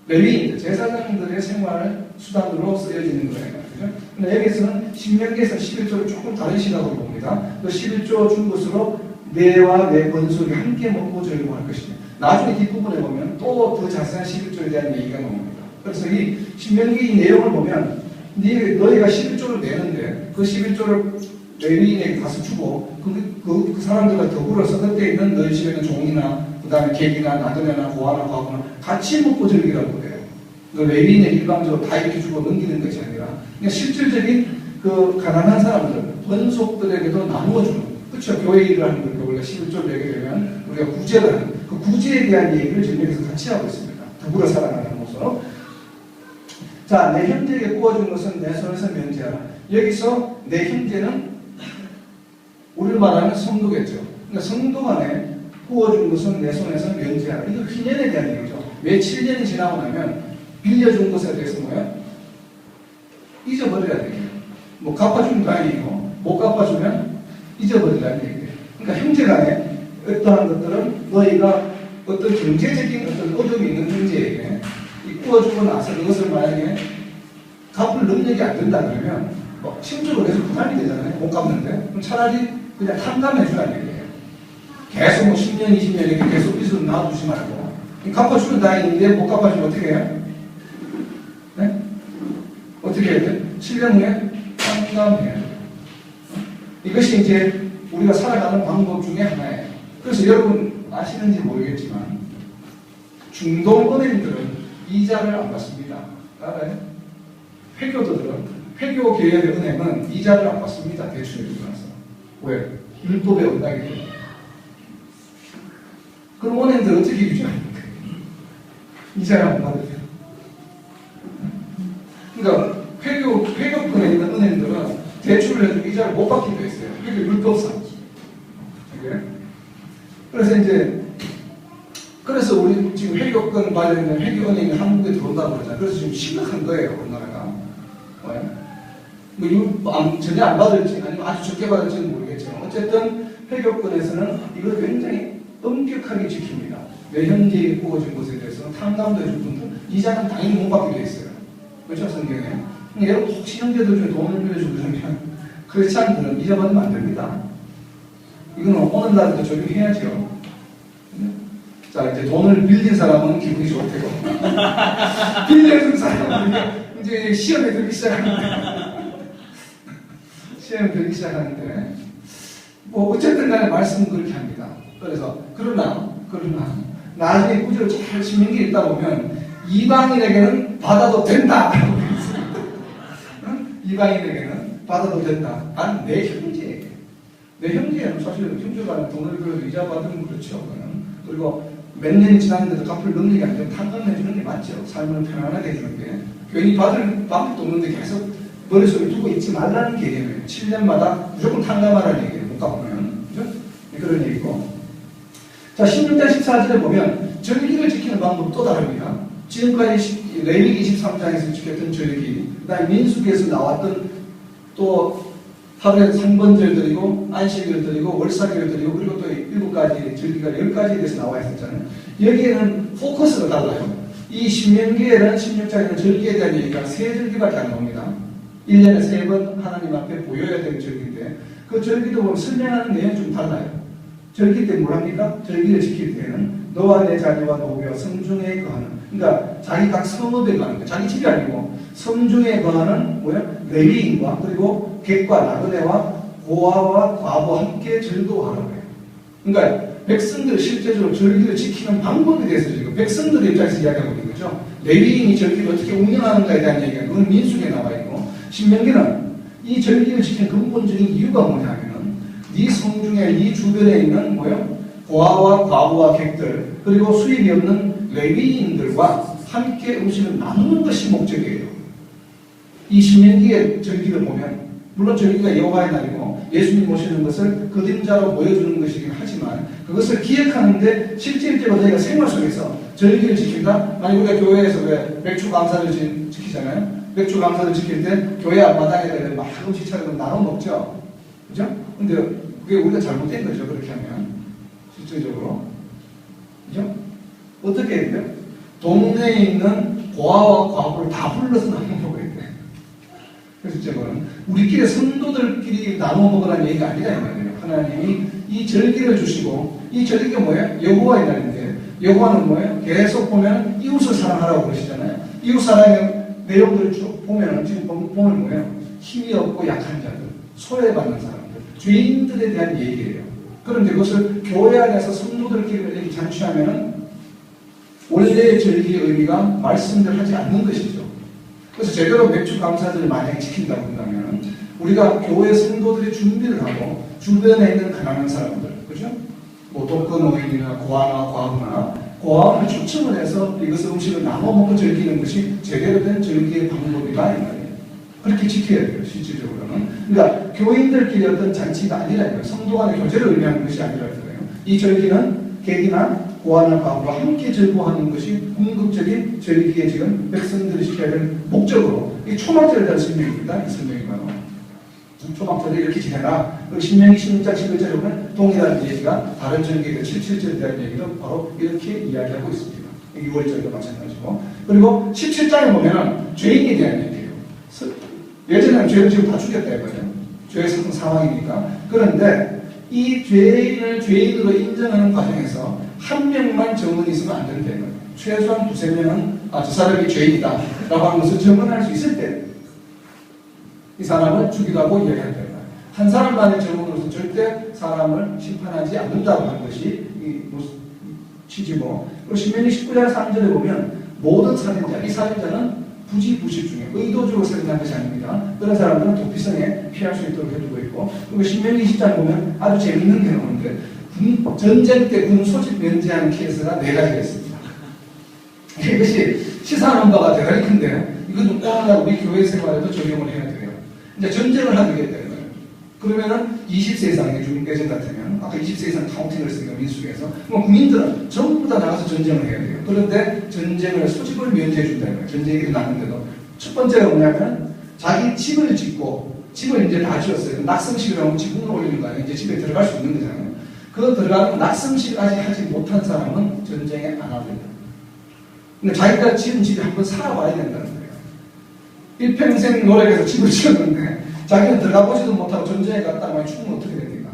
레위인들, 제사장들의 생활 수단으로 쓰여지는 거예요. 근데 여기서는 신명기에서 11조를 조금 다른 시각으로 봅니다. 그 11조 준 것으로 내와 내 번속이 함께 먹고 즐거워할 것이며, 나중에 뒷부분에 보면 또 더 자세한 11조에 대한 얘기가 나옵니다. 그래서 이 신명기 내용을 보면 너희가 11조를 내는데 그 11조를 레위인에게 가서 주고 그 사람들과 더불어서 그때 있는 너희 집에 있는 종이나 그 다음에 객이나 나그네나 고아나 과부나 같이 먹고 즐기라고 그래요. 그 레위인에 일방적으로 다 이렇게 주고 넘기는 것이 아니라 그냥 실질적인 그 가난한 사람들, 번속들에게도 나누어 주는, 그렇죠. 교회 일을 하는 거니까 우리가 11조를 내게 되면 우리가 구제를 하는, 그 구제에 대한 얘기를 지금 여기서 같이 하고 있습니다. 더불어 살아가는 모습으로. 자, 내 형제에게 구워준 것은 내 손에서 면제하라. 여기서 내 형제는 우리를 말하면 성도겠죠. 그러니까 성도 간에 구워준 것은 내 손에서 면제하라. 이거 희년에 대한 얘기죠. 왜 7년이 지나고 나면 빌려준 것에 대해서 뭐야? 잊어버려야 돼요. 갚아주면 다행이고, 못 갚아주면 잊어버리라는 얘기예요. 그러니까 형제 간에 어떠한 것들은 너희가 어떤 경제적인 어떤 어둠이 있는 형제에게 구워주고 나서 그것을 만약에 갚을 능력이 안 된다 그러면 심적으로 계속 부담이 되잖아요. 못 갚는데. 그럼 차라리 그냥 탕감해주라는 얘기예요. 계속 10년, 20년 이렇게 계속 빚을 놔두지 말고, 갚아주면 다행인데 못 갚아주면 어떻게 해요? 네? 어떻게 해야 돼? 7년 후에 탕감해야 돼요. 이것이 이제 우리가 살아가는 방법 중에 하나예요. 그래서 여러분 아시는지 모르겠지만 중동 은행들은 이자를 안 받습니다. 알아요? 회교도들은, 회교 계열의 은행은 이자를 안 받습니다. 대출을 주고 나서. 왜? 율법에 어긋나기 때문에. 그럼 은행들 어떻게 유지합니까? 이자를 안 받으면. 그러니까 회교권에 있는 은행들은 대출을 해도 이자를 못 받기도 했어요. 회교 율법상. 그래서 우리 지금 회교권 받아 있는 회교은행이 한국에 들어온다고 그러잖아요. 그래서 지금 심각한 거예요, 우리나라가. 전혀 안 받을지 아니면 아주 적게 받을지는 모르겠지만 어쨌든 회교권에서는 이걸 굉장히 엄격하게 지킵니다. 내 현재에 구워진 것에 대해서는 탕감도 해줄 분들 이자는 당연히 못 받게 돼 있어요. 그렇죠, 성경에. 여러분 혹시 형제들 중에 돈을 빌려주고 그러면 크리스찬들은 이자 받으면 안 됩니다. 이거는 오늘날도 적용해야죠. 자, 이제 돈을 빌린 사람은 기분이 좋대요. 빌려준 사람은 이제 시험에 들기 시작하는데, 어쨌든 간에 말씀은 그렇게 합니다. 그래서, 그러나, 나중에 구절을 잘 신명기에 읽다 보면, 이방인에게는 받아도 된다! 이방인에게는 받아도 된다. 난 내 형제에게. 내 형제는 사실 형제가 돈을 빌려서 이자 받으면 그렇죠. 그리고 몇 년이 지났는데도 갚을 능력이 안 되면 탕감해주는 게 맞죠. 삶을 편안하게 해주는 게. 괜히 받을 방법도 없는데 계속 머릿속에 두고 있지 말라는 개념이에요. 7년마다 무조건 탕감하라는 얘기예요. 못 갚으면. 그죠? 그런 얘기고. 자, 16장 14절에 보면 절기를 지키는 방법은 또 다릅니다. 지금까지 레위기 23장에서 지켰던 절기, 그 다음에 민수기에서 나왔던 또 하루에 3번절 드리고 안식일 드리고 월삭일 드리고 그리고 또 7가지 절기가 10가지에 대해서 나와 있었잖아요. 여기에는 포커스가 달라요. 이 신명기에는 16장에는 절기에 대한 얘기가 3절기밖에 안 나옵니다. 1년에 3번 하나님 앞에 보여야 되는 절기인데 그 절기도 보면 설명하는 내용이 좀 달라요. 절기 때 뭘 합니까? 절기를 지킬 때는 너와 내 자녀와 노비와 성중에 거하는, 그러니까 자기 각 성읍에 거하는, 자기 집이 아니고 성중에 거하는 레위인과 그리고 객과 나그네와 고아와 과부와 함께 즐거워하라고 해요. 그러니까 백성들이 실제적으로 절기를 지키는 방법에 대해서 지금 백성들의 입장에서 이야기하고 있는 거죠. 레위인이 절기를 어떻게 운영하는가에 대한 얘기가 그건 민수기에 나와 있고, 신명기는 이 절기를 지키는 근본적인 이유가 뭐냐면은 네 성중에 네 주변에 있는 고아와 과부와 객들 그리고 수입이 없는 레위인들과 함께 음식을 나누는 것이 목적이에요. 이 신명기의 절기를 보면 물론 절기가 여호와의 날이고 예수님 오시는 것을 그림자로 보여주는 것이긴 하지만 그것을 기억하는데 실질적으로 저희가 생활 속에서 절기를 지킨다? 만약 우리가 교회에서 왜 맥주 감사를 지키잖아요. 맥주 감사를 지킬 때 교회 앞마당에다 막 음식 차려서 나눠 먹죠. 그죠? 근데 그게 우리가 잘못된 거죠. 그렇게 하면 실질적으로. 그죠? 어떻게 해야 돼요? 동네에 있는 고아와 과부를 다 불러서 나눠 먹어야 돼. 그래서 저거는 우리끼리 성도들끼리 나눠 먹으라는 얘기가 아니라 이 말이에요. 하나님이 이 절기를 주시고 이 절기가 뭐예요? 여호와의 날인데 여호와는 뭐예요? 계속 보면 이웃을 사랑하라고 그러시잖아요. 이웃 사랑의 내용들을 쭉 보면 지금 보면 뭐예요? 힘이 없고 약한 자들, 소외받는 사람들, 죄인들에 대한 얘기예요. 그런데 그것을 교회 안에서 성도들끼리 이렇게 잔치하면은 원래의 절기의 의미가 말씀대로 하지 않는 것이죠. 그래서 제대로 맥주 감사절을 만약에 지킨다고 한다면 우리가 교회 성도들이 준비를 하고 주변에 있는 가난한 사람들, 그죠? 뭐 독거노인이나 고아나 과부나 고아를 초청을 해서 이것을 음식을 나눠 먹고 즐기는 것이 제대로 된 절기의 방법이다 이 말이에요. 그렇게 지켜야 돼요, 실질적으로는. 그러니까 교인들끼리 어떤 잔치가 아니라 이거예요. 성도 간의 교제를 의미하는 것이 아니라 이거예요. 이 절기는 객이나 고아나 과부와 함께 즐거워하는 것이 궁극적인 절기의 지금 백성들이 지켜야 될 목적으로 이 초막절에 대한 설명입니다. 이 설명이 바로 초막절을 이렇게 지내라. 신명기 16장 11절에 보면 동일한 얘기가 다른 절기의 77절에 대한 얘기도 바로 이렇게 이야기하고 있습니다. 6월절도 마찬가지고. 그리고 17장에 보면 죄인에 대한 얘기예요. 예전에는 죄를 지금 다 죽였다 이거예요. 죄의 상황이니까. 그런데 이 죄인을 죄인으로 인정하는 과정에서 한 명만 증언이 있으면 안 된다는 거예요. 최소한 2~3명은 저 사람이 죄인이다 라고 하는 것을 증언할 수 있을 때 이 사람을 죽이라고 이야기한다. 한 사람만의 증언으로서 절대 사람을 심판하지 않는다고 하는 것이 이 취지고, 그리고 신명기 19장 3절에 보면 모든 살인자, 이 살인자는 부지부식 중에 의도적으로 살인한 것이 아닙니다. 그런 사람들은 도피성에 피할 수 있도록 해두고 있고, 그리고 신명기 20장 보면 아주 재밌는 게 나오는데 전쟁 때 군 소집 면제하는 케이스가 4가지가 있습니다. 이것이 시사하는 바가 대단히 큰데 이것도 꼭 우리 교회 생활에도 적용을 해야 돼요. 이제 전쟁을 하게 되는 거예요. 그러면은 20세 이상의 주민계층 같으면 아까 20세 이상 카운팅을 했으니까 민수에서 그럼 국민들은 전부 다 나가서 전쟁을 해야 돼요. 그런데 전쟁을 소집을 면제해 준다는 거예요. 전쟁이 일어났는데도 첫 번째가 뭐냐면 자기 집을 짓고 집을 이제 다 지었어요. 낙성식이라고 지붕을 올리는 거 아니에요. 이제 집에 들어갈 수 있는 거잖아요. 그 들어가면 낙성식까지 하지 못한 사람은 전쟁에 안 하게 됩니다. 근데 자기가 지은 집에 한번 살아봐야 된다는 거예요. 일평생 노력해서 집을 지었는데 자기는 들어가보지도 못하고 전쟁에 갔다 만약 죽으면 어떻게 됩니까?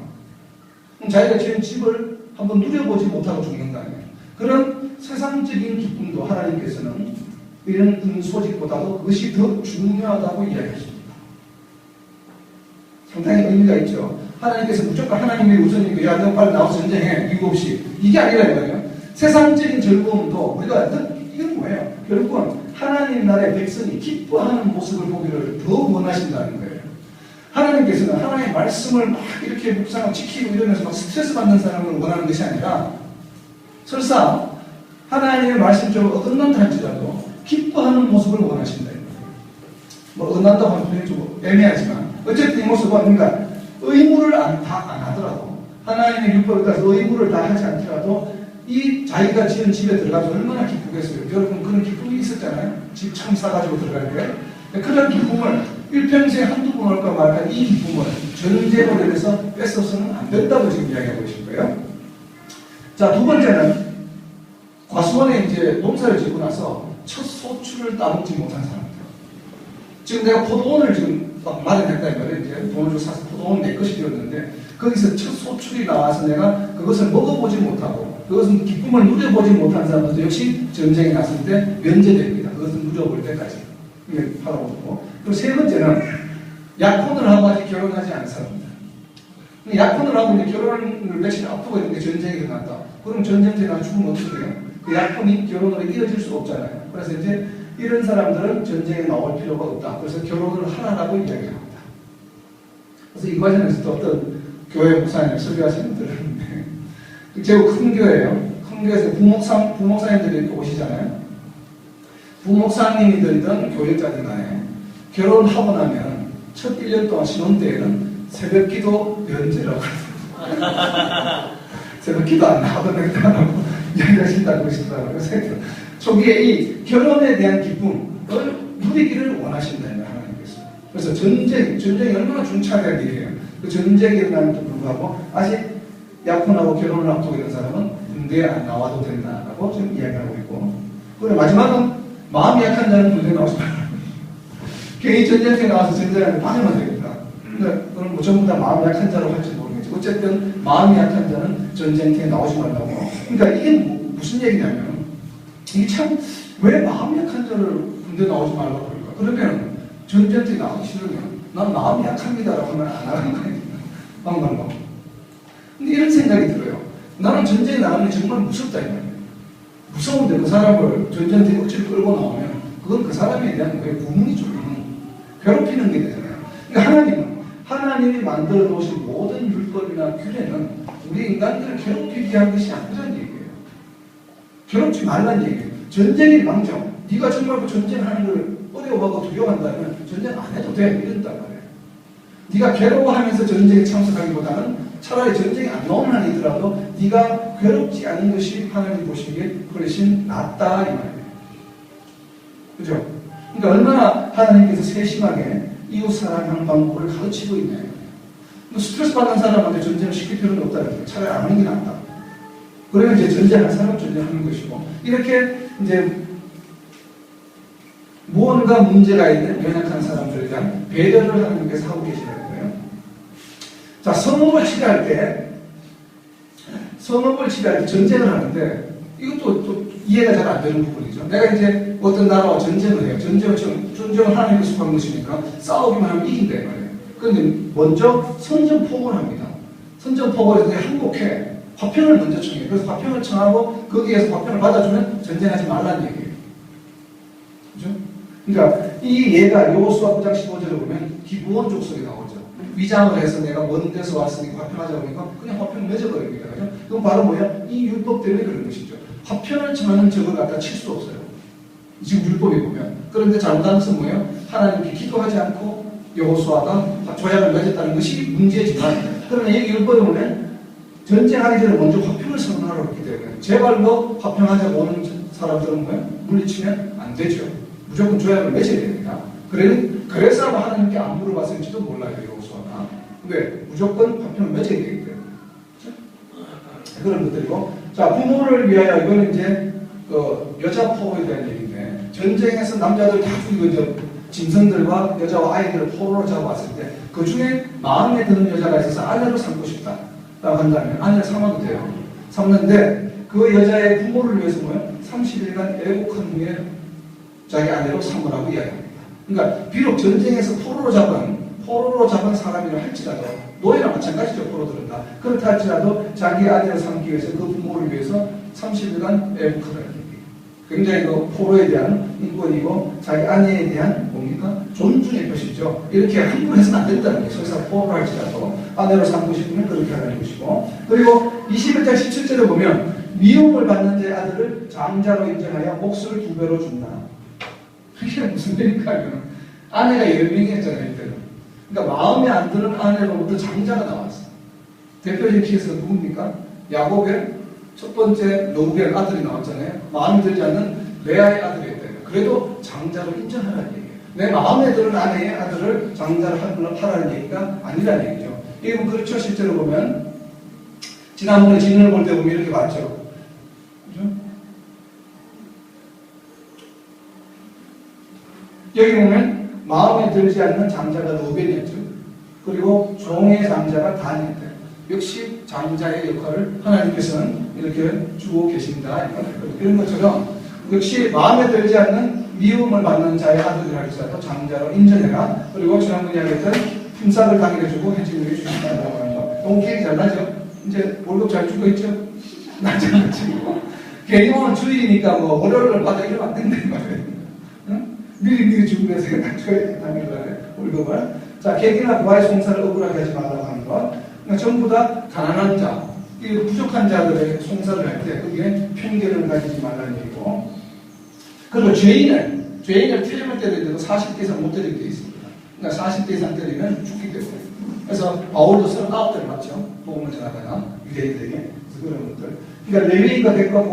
그럼 자기가 지은 집을 한번 누려보지 못하고 죽는 거 아니에요. 그런 세상적인 기쁨도 하나님께서는 이런 은소집보다도 그것이 더 중요하다고 이야기하십니다. 상당히 의미가 있죠. 하나님께서 무조건 하나님의 우선이고 야 너 빨리 나와서 전쟁해 이유 없이 이게 아니라 이거예요. 세상적인 즐거움도 우리가 이건 뭐예요? 결국은 하나님 나라의 백성이 기뻐하는 모습을 보기를 더 원하신다는 거예요. 하나님께서는 하나님의 말씀을 막 이렇게 묵상하고 지키고 이러면서 막 스트레스 받는 사람을 원하는 것이 아니라 설사 하나님의 말씀 좀 어긋난다 할지라도 기뻐하는 모습을 원하신다는 거예요. 뭐 은한다고 하면 굉장히 좀 애매하지만 어쨌든 이 모습은 그러니까 의무를 안 하더라도 하나님의 율법에 따라서 의무를 다 하지 않더라도 이 자기가 지은 집에 들어가서 얼마나 기쁘겠어요. 여러분 그런 기쁨이 있었잖아요. 집 참 싸가지고 들어갈 때. 그런 기쁨을 일평생 한두 번 올까 말까 이 기쁨을 전쟁으로 인해서 뺏어서는 안 된다고 지금 이야기하고 계신 거예요. 자, 두 번째는 과수원에 이제 농사를 짓고 나서 첫 소출을 따먹지 못한 사람들. 지금 내가 포도원을 지금 마련했다 이 말이에요. 이제 돈을 주고 사서 포도원 내 것이 되었는데 거기서 첫 소출이 나와서 내가 그것을 먹어보지 못하고 그것은 기쁨을 누려보지 못한 사람들도 역시 전쟁이 났을 때 면제됩니다. 그것을 누려볼 때까지. 이게 바라보고. 그리고 세 번째는 약혼을 하고 아직 결혼하지 않은 사람입니다. 약혼을 하고 이제 결혼을 며칠 앞두고 있는데 전쟁이 일어났다. 그럼 전쟁 나 죽으면 어떻게 돼요? 그 약혼이 결혼으로 이어질 수가 없잖아요. 그래서 이제 이런 사람들은 전쟁에 나올 필요가 없다. 그래서 결혼을 하라라고 이야기합니다. 그래서 이 과정에서 또 어떤 교회 목사님 설교하시는 분들 있는데 제가 큰 교회예요. 큰 교회에서 부목사님들이 이렇게 오시잖아요. 부목사님이든 교육자든 간에 결혼하고 나면 첫 1년 동안 신혼 때에는 새벽 기도 면제라고 하더라고요. 새벽 기도 안 나와도 된다고 이야기하신다고 그러시더라고요. 초기에 이 결혼에 대한 기쁨을 누리기를 원하신다는 하나님께서. 그래서 전쟁이 얼마나 중차대한 일이에요. 그 전쟁이 일어나는데도 불구하고 아직 약혼하고 결혼을 앞두고 있는 사람은 군대에 안 나와도 된다라고 지금 이야기하고 있고. 그리고 마지막은 마음이 약한 자는 군대에 나오지 말라고. 괜히 전쟁터에 나와서 전쟁을 방해만 되겠다. 근데 그건 뭐 전부 다 마음이 약한 자로 할지 모르겠지. 어쨌든 마음이 약한 자는 전쟁터에 나오지 말라고. 그러니까 이게 무슨 얘기냐면 이게 참 왜 마음이 약한 자를 군대 나오지 말라고 그럴까? 그러면 전쟁터에 나오기 싫으면 난 마음이 약합니다라고 하면 안 하는 거예요. 방방방. 근데 이런 생각이 들어요. 나는 전쟁에 나가면 정말 무섭다 이 말이에요. 무서운데 그 사람을 전쟁터에 억지로 끌고 나오면 그건 그 사람에 대한 거예요. 구문이죠. 괴롭히는 게 되잖아요. 그러니까 하나님이 만들어 놓으신 모든 율법이나 규례는 우리 인간들을 괴롭히기 위한 것이 아니라는 얘기예요. 괴롭지 말라는 얘기예요. 전쟁이 망정. 네가 정말 그 전쟁하는 걸 어려워하고 두려워한다면 전쟁 안 해도 돼. 이런단 말이에요. 네가 괴로워하면서 전쟁에 참석하기보다는 차라리 전쟁이 안 나오는 한이 더라도 네가 괴롭지 않은 것이 하나님 보시기에 훨씬 낫다 이 말이에요. 그죠? 그러니까 얼마나 하나님께서 세심하게 이웃 사랑하는 방법을 가르치고 있냐. 스트레스 받는 사람한테 전쟁을 시킬 필요는 없다는 거예요. 차라리 안 하는 게 낫다. 그러면 이제 전쟁할 사람 전쟁하는 것이고 이렇게 이제 무언가 문제가 있는 연약한 사람들에 대한 배려를 하나님께서 하고 계시는 거예요. 자, 성읍을 치료할 때 전쟁을 하는데 이것도 또 이해가 잘 안 되는 부분이죠. 내가 이제 어떤 나라와 전쟁을 해요. 전쟁을 하나님께서 속한 것이니까 싸우기만 하면 이긴다 이 말이에요. 그런데 먼저 선전포고를 합니다. 선전포고에서 항복해. 화평을 먼저 청해요. 그래서 화평을 청하고 거기에서 화평을 받아주면 전쟁하지 말라는 얘기예요. 그죠? 그러니까 이 예가 여호수아 9장 15절에 보면 기브온 족속이 나오죠. 위장을 해서 내가 먼 데서 왔으니까 화평하자 그러니까 그냥 화평을 맺어버립니다. 그죠? 그건 바로 뭐야? 이 율법 때문에 그런 것이죠. 화평을 청하는 적을 갖다 칠 수 없어요. 지금 율법에 보면. 그런데 잘못한 것은 뭐예요? 하나님께 기도하지 않고 여호수아가 조약을 맺었다는 것이 문제지만 그러나 여기 율법에 보면 전쟁하기 전에 먼저 화평을 선언하라고 했기 때문에 제발로 화평하자고 오는 사람들은 뭐예요? 물리치면 안 되죠. 무조건 조약을 맺어야 됩니다. 그래서 아마 하나님께 안 물어봤을지도 몰라요. 여호수아가. 왜? 무조건 화평을 맺어야 되기 때문에. 그런 것들이고 자, 부모를 위하여 이거는 이제 여자 포로에 대한 얘기인데 전쟁에서 남자들 다 죽이고 이제 짐승들과 여자와 아이들을 포로로 잡아왔을 때 그 중에 마음에 드는 여자가 있어서 아내로 삼고 싶다 라고 한다면 아내를 삼아도 돼요. 삼는데 그 여자의 부모를 위해서 뭐예요? 30일간 애국한 후에 자기 아내로 삼으라고 이야기합니다. 그러니까 비록 전쟁에서 포로로 잡은 사람이라 할지라도 노예나 마찬가지죠. 포로들은 다. 그렇다 할지라도 자기 아내를 삼기 위해서 그 부모를 위해서 30일간 애국하라는 얘기. 굉장히 그 포로에 대한 인권이고 자기 아내에 대한 뭡니까? 존중의 표시죠. 이렇게 함부로 해서는 안 된다는 거예요. 설사 포로로 할지라도 아내로 삼고 싶으면 그렇게 하라는 것이고 그리고 21장 17절에 보면 미움을 받는 자의 아들을 장자로 인정하여 몫을 2배로 준다. 이게 무슨 얘기일까 하면 아내가 10명이었잖아요, 이때는. 그러니까 마음에 안 드는 아내로부터 장자가 나왔어요. 대표적인 케이스가 누굽니까? 야곱의 첫 번째 러브엘 아들이 나왔잖아요. 마음에 들지 않는 레아의 아들이었대요. 그래도 장자로 인정하라는 얘기예요. 내 마음에 드는 아내의 아들을 장자로 하라는 얘기가 아니라는 얘기죠. 이게 뭐 그렇죠. 실제로 보면 지난번에 진을 볼 때 보면 이렇게 봤죠. 그죠? 여기 보면 마음에 들지 않는 장자가 러벨이었죠. 그리고 종의 장자가 단이었대요. 역시 장자의 역할을 하나님께서는 이렇게 주고 계신다. 이런 것처럼 역시 마음에 들지 않는 미움을 받는 자의 아들이라 할지라도 장자로 인정해라. 그리고 지난번에 이야기했던 품삯을 당연히 주고 해지물이 주신다고 하는 거. 너무 기억이 잘 나죠? 이제 월급 잘 주고 있죠? 나잖아 지금. 개인은 주일이니까 뭐 월요일을 받아 이러면 안 된다는 말이에요. 응? 미리 준비해서 줘야 당일날에 월급을. 자, 객이나 부하의 송사를 억울하게 하지 말라고 하는 것. 그러니까 전부 다 가난한 자, 부족한 자들의 송사를 할 때 그게 편견을 가지지 말라는 얘기고. 그리고 죄인을 태림을 때리는데도 40대 이상 못 때릴 게 있습니다. 그러니까 40대 이상 때리면 죽기 때문에. 그래서 바울도 39대를 맞죠. 복음을 전하다가 유대인들에게. 그래서 그런 것들. 그러니까 레위인과 백과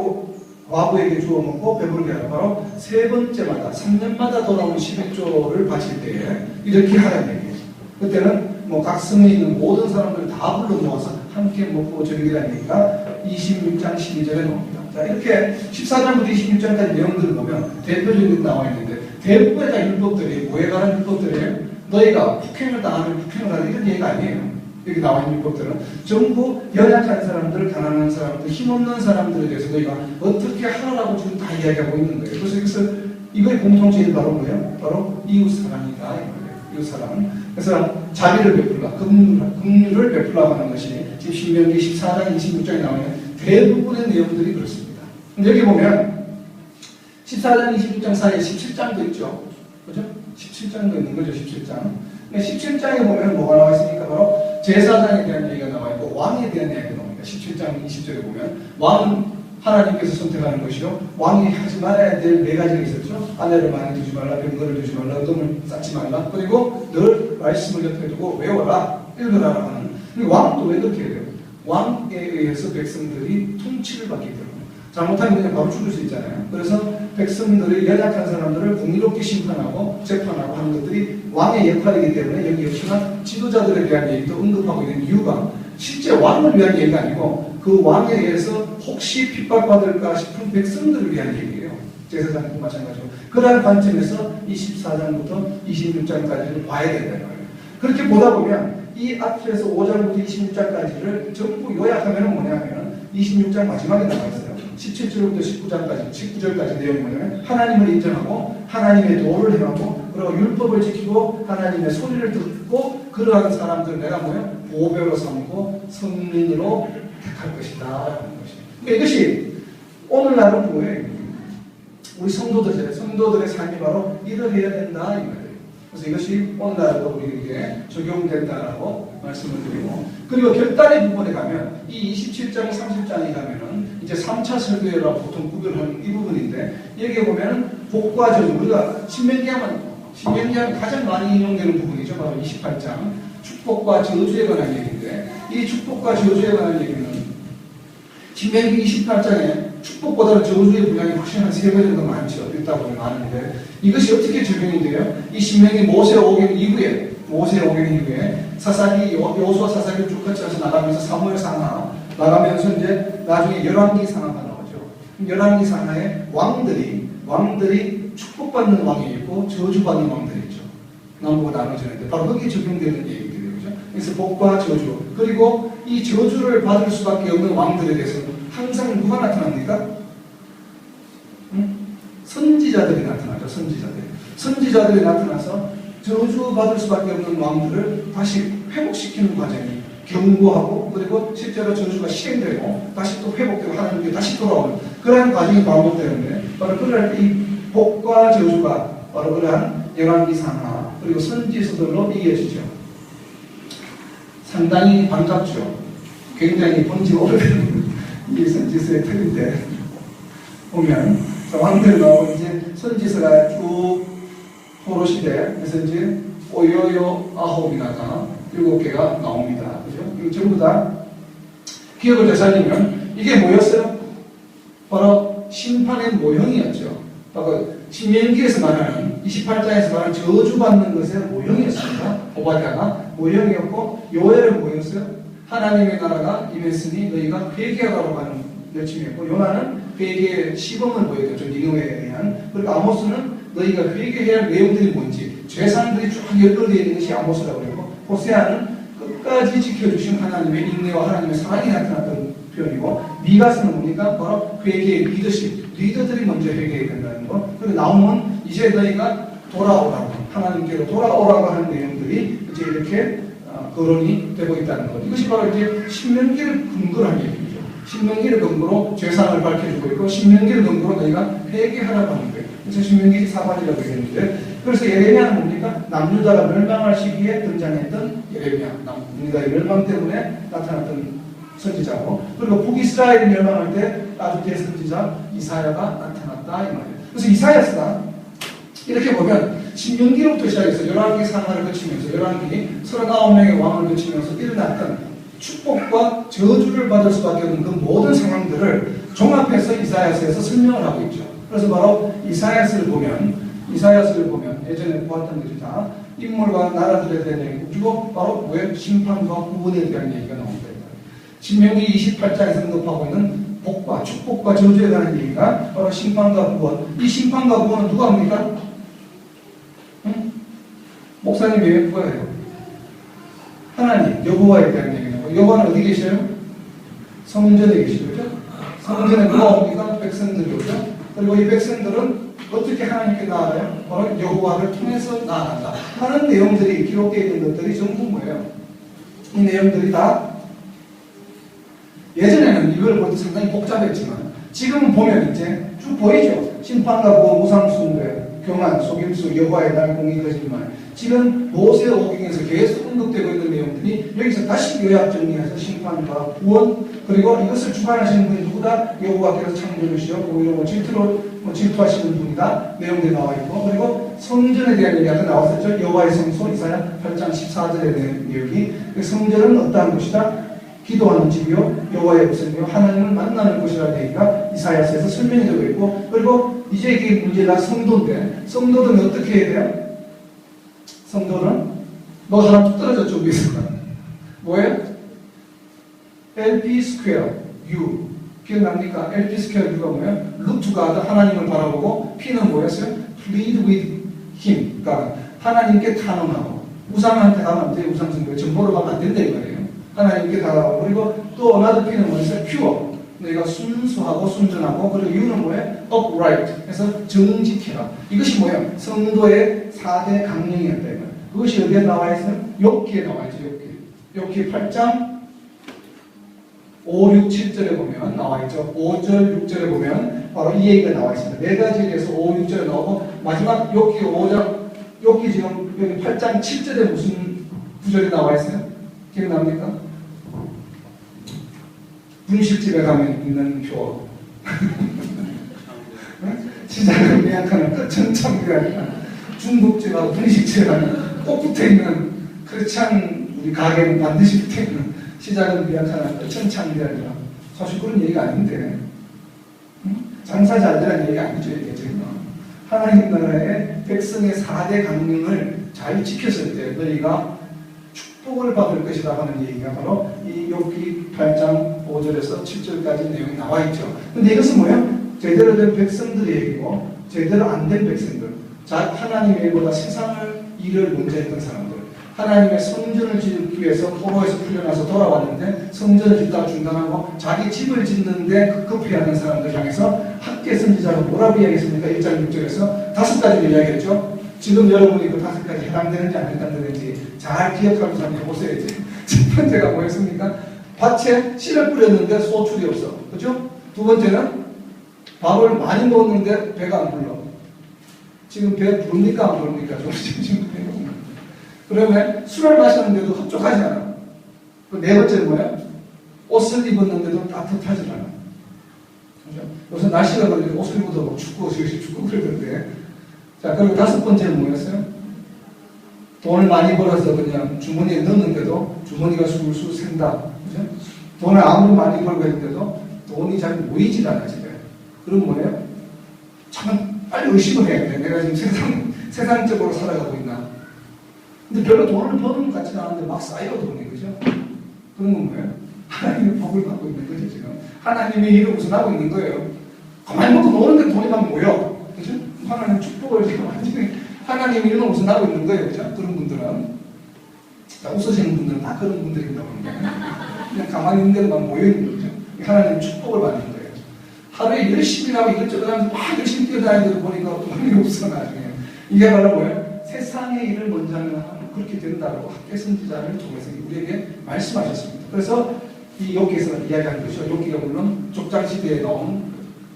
과부에게 주어 먹고 배부르게 하라. 바로 세 번째마다 3년마다 돌아오는 11조를 바칠 때에 이렇게 하라는 얘기예요. 그때는 뭐 각 성에 있는 모든 사람들 다 불러 모아서 함께 먹고 즐기라는 얘기가 26장 12절에 나옵니다. 자, 이렇게 14장부터 26장까지 내용들을 보면 대표적인 게 나와 있는데 대부분의 다 율법들이 뭐에 관한 율법들이에요? 너희가 폭행을 당하면 폭행을 하는 이런 얘기가 아니에요. 여기 나와 있는 율법들은 전부 연약한 사람들, 가난한 사람들, 힘없는 사람들에 대해서 너희가 어떻게 하라고 지금 다 이야기하고 있는 거예요. 그래서 여기서 이거의 공통점이 바로 뭐예요? 바로 이웃사랑이다. 이웃사랑. 그래서 자비를 베풀라, 긍휼을 베풀라 하는 것이 지금 신명기 14장 26장에 나오는 대부분의 내용들이 그렇습니다. 여기 보면 14장 26장 사이에 17장도 있죠. 그죠? 17장도 있는 거죠. 17장. 17장에 보면 뭐가 나와 있습니까? 바로 제사장에 대한 얘기가 나와 있고 왕에 대한 이야기가 나옵니다. 17장 20절에 보면 왕은 하나님께서 선택하는 것이요. 왕이 하지 말아야 될 4가지가 있었죠. 아내를 많이 두지 말라, 병거를 두지 말라, 의dom을 쌓지 말라. 그리고 늘 말씀을 옆에 두고 외워라, 읽으라라고 하는. 왕도 왜 그렇게 해야 돼요? 왕에 의해서 백성들이 통치를 받기 때문에. 잘못하면 그냥 바로 죽을 수 있잖아요. 그래서 백성들이 연약한 사람들을 공의롭게 심판하고 재판하고 하는 것들이 왕의 역할이기 때문에 여기 역시나 지도자들에 대한 얘기도 언급하고 있는 이유가 실제 왕을 위한 얘기가 아니고 그 왕에 의해서 혹시 핍박받을까 싶은 백성들을 위한 얘기예요. 제사장도 마찬가지로. 그러한 관점에서 24장부터 26장까지를 봐야 된다는 거예요. 그렇게 보다 보면 이 앞에서 5장부터 26장까지를 전부 요약하면 뭐냐면 26장 마지막에 나와 있어요. 17절부터 19절까지 내용이 뭐냐면 하나님을 인정하고 하나님의 도를 행하고 그리고 율법을 지키고 하나님의 소리를 듣고 그러한 사람들 내가 뭐예요? 보배로 삼고 성민으로 택할 것이다 하는 것이에요. 그러니까 이것이 오늘날은 뭐예요? 우리 성도들의 삶이 바로 이러해야 된다 이 말이에요. 그래서 이것이 오늘날도 우리에게 적용된다라고 말씀을 드리고, 그리고 결단의 부분에 가면 이 27장 30장에 가면은 이제 3차 설교라고 보통 구별하는 이 부분인데, 여기에 보면은 복과 저주, 우리가 신명기하면 가장 많이 인용되는 부분이죠. 바로 28장 축복과 저주에 관한 얘기인데, 이 축복과 저주에 관한 얘기는 신명기 28장에 축복보다는 저주의 분량이 훨씬 한 3배 정도 많죠. 읽다 보면 많은데, 이것이 어떻게 적용이 돼요? 이 신명기 모세 오경 이후에 여호수아 사사기를 쭉 거쳐서 나가면서 사무엘 상하 나가면서 이제 나중에 열왕기 상하가 나오죠. 열왕기 상하에 왕들이 축복받는 왕이 있고 저주받는 왕들이 있죠. 남북으로 나눠지는데 바로 거기에 적용되는 얘기들이에요. 그죠? 그래서 복과 저주, 그리고 이 저주를 받을 수밖에 없는 왕들에 대해서는 항상 누가 나타납니까? 선지자들이 나타나죠. 선지자들이 나타나서 저주받을 수밖에 없는 왕들을 다시 회복시키는 과정이 경고하고, 그리고 실제로 저주가 실행되고 다시 또 회복되고 하나님께 다시 돌아오는 그러한 과정이 반복되는데, 바로 그럴 때 이 복과 저주가 바로 그러한 열왕기 상하 그리고 선지서들로 이어지죠. 상당히 반갑죠. 굉장히 본지 오래된 이 선지서의 틀인데 보면 왕들 나오고 이제 선지서가 쭉 도로시대, 그래서 이제 오요요 아홉이나가 7개가 나옵니다. 그죠? 이거 전부 다 기억을 되살리면 이게 뭐였어요? 바로 심판의 모형이었죠. 바로 신명기에서 말하는 28장에서 말하는 저주받는 것의 모형이었습니다. 오바댜가 모형이었고 요엘은 뭐였어요? 하나님의 나라가 임했으니 너희가 회개하라고 하는 열심이었고 요나는 회개의 시범을 보여줬죠. 니느웨에 대한. 그리고 아모스는 너희가 회개해야 할 내용들이 뭔지 죄상들이 쭉 연결되어 있는 것이 아모스라고 그러고 호세아는 끝까지 지켜주신 하나님의 인내와 하나님의 사랑이 나타났던 표현이고 미가서는 뭡니까? 바로 회개의 리더들이 먼저 회개해야 된다는 거. 그리고 나오면 이제 너희가 돌아오라고 하나님께로 돌아오라고 하는 내용들이 이제 이렇게 거론이 되고 있다는 것. 이것이 바로 이제 신명기를 근거로 한 얘기죠. 신명기를 근거로 죄상을 밝혀주고 있고 신명기를 근거로 너희가 회개하라고 하는 거예요. 그래서 신명기 4반이라고 얘기했는데 그래서 예레미야는 뭡니까? 남유다가 멸망할 시기에 등장했던 예레미야. 남유다의 멸망 때문에 나타났던 선지자고 그리고 북이스라엘이 멸망할 때 아주 대선지자 이사야가 나타났다 이 말이에요. 그래서 이사야서가 이렇게 보면 신명기로부터 시작해서 11개 상하를 거치면서 11개 39명의 왕을 거치면서 일어났던 축복과 저주를 받을 수밖에 없는 그 모든 상황들을 종합해서 이사야서에서 설명을 하고 있죠. 그래서 바로 이사야서를 보면 예전에 보았던 것이 다 인물과 나라들에 대한 얘기고 그리고 바로 왜 심판과 구원에 대한 얘기가 나옵니다. 신명기 28장에서 언급하고 있는 복과 축복과 저주에 관한 얘기가 바로 심판과 구원. 이 심판과 구원은 누가 합니까? 목사님이 누가 해요? 하나님, 여호와에 대한 얘기는 여호와는 어디 계셔요? 성전에 계시죠. 그렇죠? 성전에 누가 옵니까? 백성들이 오죠. 그리고 이 백성들은 어떻게 하나님께 나아가요? 바로 여호와를 통해서 나아간다 하는 내용들이 기록되어 있는 것들이 전부 뭐예요? 이 내용들이 다 예전에는 이걸 볼 때 상당히 복잡했지만 지금 보면 이제 쭉 보이죠. 심판과 구원, 우상숭배, 교만, 속임수, 여호와의 날, 공의, 거짓말. 지금 모세오경에서 계속 언급되고 있는 내용들이 여기서 다시 요약 정리해서 심판과 구원 그리고 이것을 주관하시는 분이 누구다? 여호와께서 창조주시오. 그리고 질투하시는 분이다. 내용들이 나와 있고 그리고 성전에 대한 얘기가 나왔었죠. 여호와의 성소 이사야 8장 14절에 대한 내용이 성전은 어떠한 곳이다? 기도하는 집이요 여호와의 백성이요 하나님을 만나는 곳이라는 얘기가 이사야서에서 설명이 되고 있고 그리고 이제 이게 문제가 성도인데 성도들은 어떻게 해야 돼요? 성도는 너 하나 뚝 떨어졌죠 위에서 뭐예요? LP 스퀘어 U 기억납니까? LP 스퀘어 U가 뭐예요? Look to God 하나님을 바라보고 P는 뭐였어요? Plead with Him 그러니까 하나님께 탄원하고 우상한테 가면 안 돼요. 우상숭배 전보로 가면 안 된다 이 말이에요. 하나님께 다가가고 그리고 또 어나더 P는 뭐였어요? Pure 너희가 순수하고 순전하고 그리고 U는 뭐예요? Upright 해서 정직해라. 이것이 뭐예요? 성도의 4대 강령이었다. 그것이 어디에 나와 있어요? 욥기에 나와 있죠. 욥기 8장 5, 6, 7절에 보면 나와 있죠. 5절, 6절에 보면 바로 이 얘기가 나와 있습니다. 네 가지에 대해서 5, 6절에 나오고 마지막 욥기 5장 욥기 지금 여기 8장 7절에 무슨 구절이 나와 있어요? 기억납니까? 분식집에 가면 있는 표. 시작은 미약하는 끝은 참기가 중국집하고 분식집에 가면 꼭 붙어있는 그렇지않은 우리 가게는 반드시 붙어있는 시작은 미약하나 끝은 참기가 사실 그런 얘기가 아닌데 장사 잘 되라는 얘기가 아니죠. 이게 지금 하나님 나라의 백성의 4대 강령을 잘 지켰을 때 너희가 축복을 받을 것이다 하는 얘기가 바로 이 욥기 8장 5절에서 7절까지 내용이 나와 있죠. 근데 이것은 뭐예요? 제대로 된 백성들의 얘기고 제대로 안 된 백성들 하나님의 일보다 세상을 일을 먼저 했던 사람들 하나님의 성전을 짓기 위해서 포로에서 풀려나서 돌아왔는데 성전을 짓다가 중단하고 자기 집을 짓는데 급급해하는 사람들 향해서 학계 선지자가 뭐라고 이야기했습니까? 1장 6절에서 5가지를 이야기했죠. 지금 여러분이 그 5가지 해당되는지 안 해당되는지 잘 기억하면서 한번 해보세요. 이제 첫 번째가 뭐였습니까? 밭에 씨를 뿌렸는데 소출이 없어. 그죠? 두 번째는 밥을 많이 먹었는데 배가 안 불러. 지금 배 부릅니까? 안 부릅니까? 지금 그러면 술을 마셨는데도 흡족하지 않아. 네 번째는 뭐야? 옷을 입었는데도 따뜻하지 않아. 그죠? 요새 날씨가 그런데 옷을 입어도 뭐 춥고 그러던데 자, 그리고 다섯 번째는 뭐였어요? 돈을 많이 벌어서 그냥 주머니에 넣는데도 주머니가 술술 샌다. 그죠? 돈을 아무리 많이 벌고 했는데도 돈이 잘 모이질 않아, 집에. 그럼 뭐예요? 참, 빨리 의심을 해야 돼. 내가 지금 세상적으로 살아가고 있나. 근데 별로 돈을 버는 것 같지는 않은데 막 쌓여 돈이, 그죠? 그런 건 뭐예요? 하나님의 복을 받고 있는 거죠, 지금. 하나님의 일을 우선하고 있는 거예요. 가만히 먹고 노는데 돈이 막 모여. 그죠? 하나님 축복을 지금 완전히 하나님의 일을 우선하고 있는 거예요, 그죠? 그런 분들은. 자, 웃으시는 분들은 다 그런 분들입니다. 그냥 가만히 있는 데도 막 모여있는 거죠. 하나님 축복을 받는 거예요. 하루에 열심히 하고 이것저것 하면서 막 열심히 뛰어다니는 거 보니까 돈이 없어, 나중에. 이게 바로 뭐예요? 세상의 일을 먼저 하면 그렇게 된다고 학계 선지자를 통해서 우리에게 말씀하셨습니다. 그래서 이 욥기에서 이야기하는 것이죠. 욥기가 물론 족장시대에 나온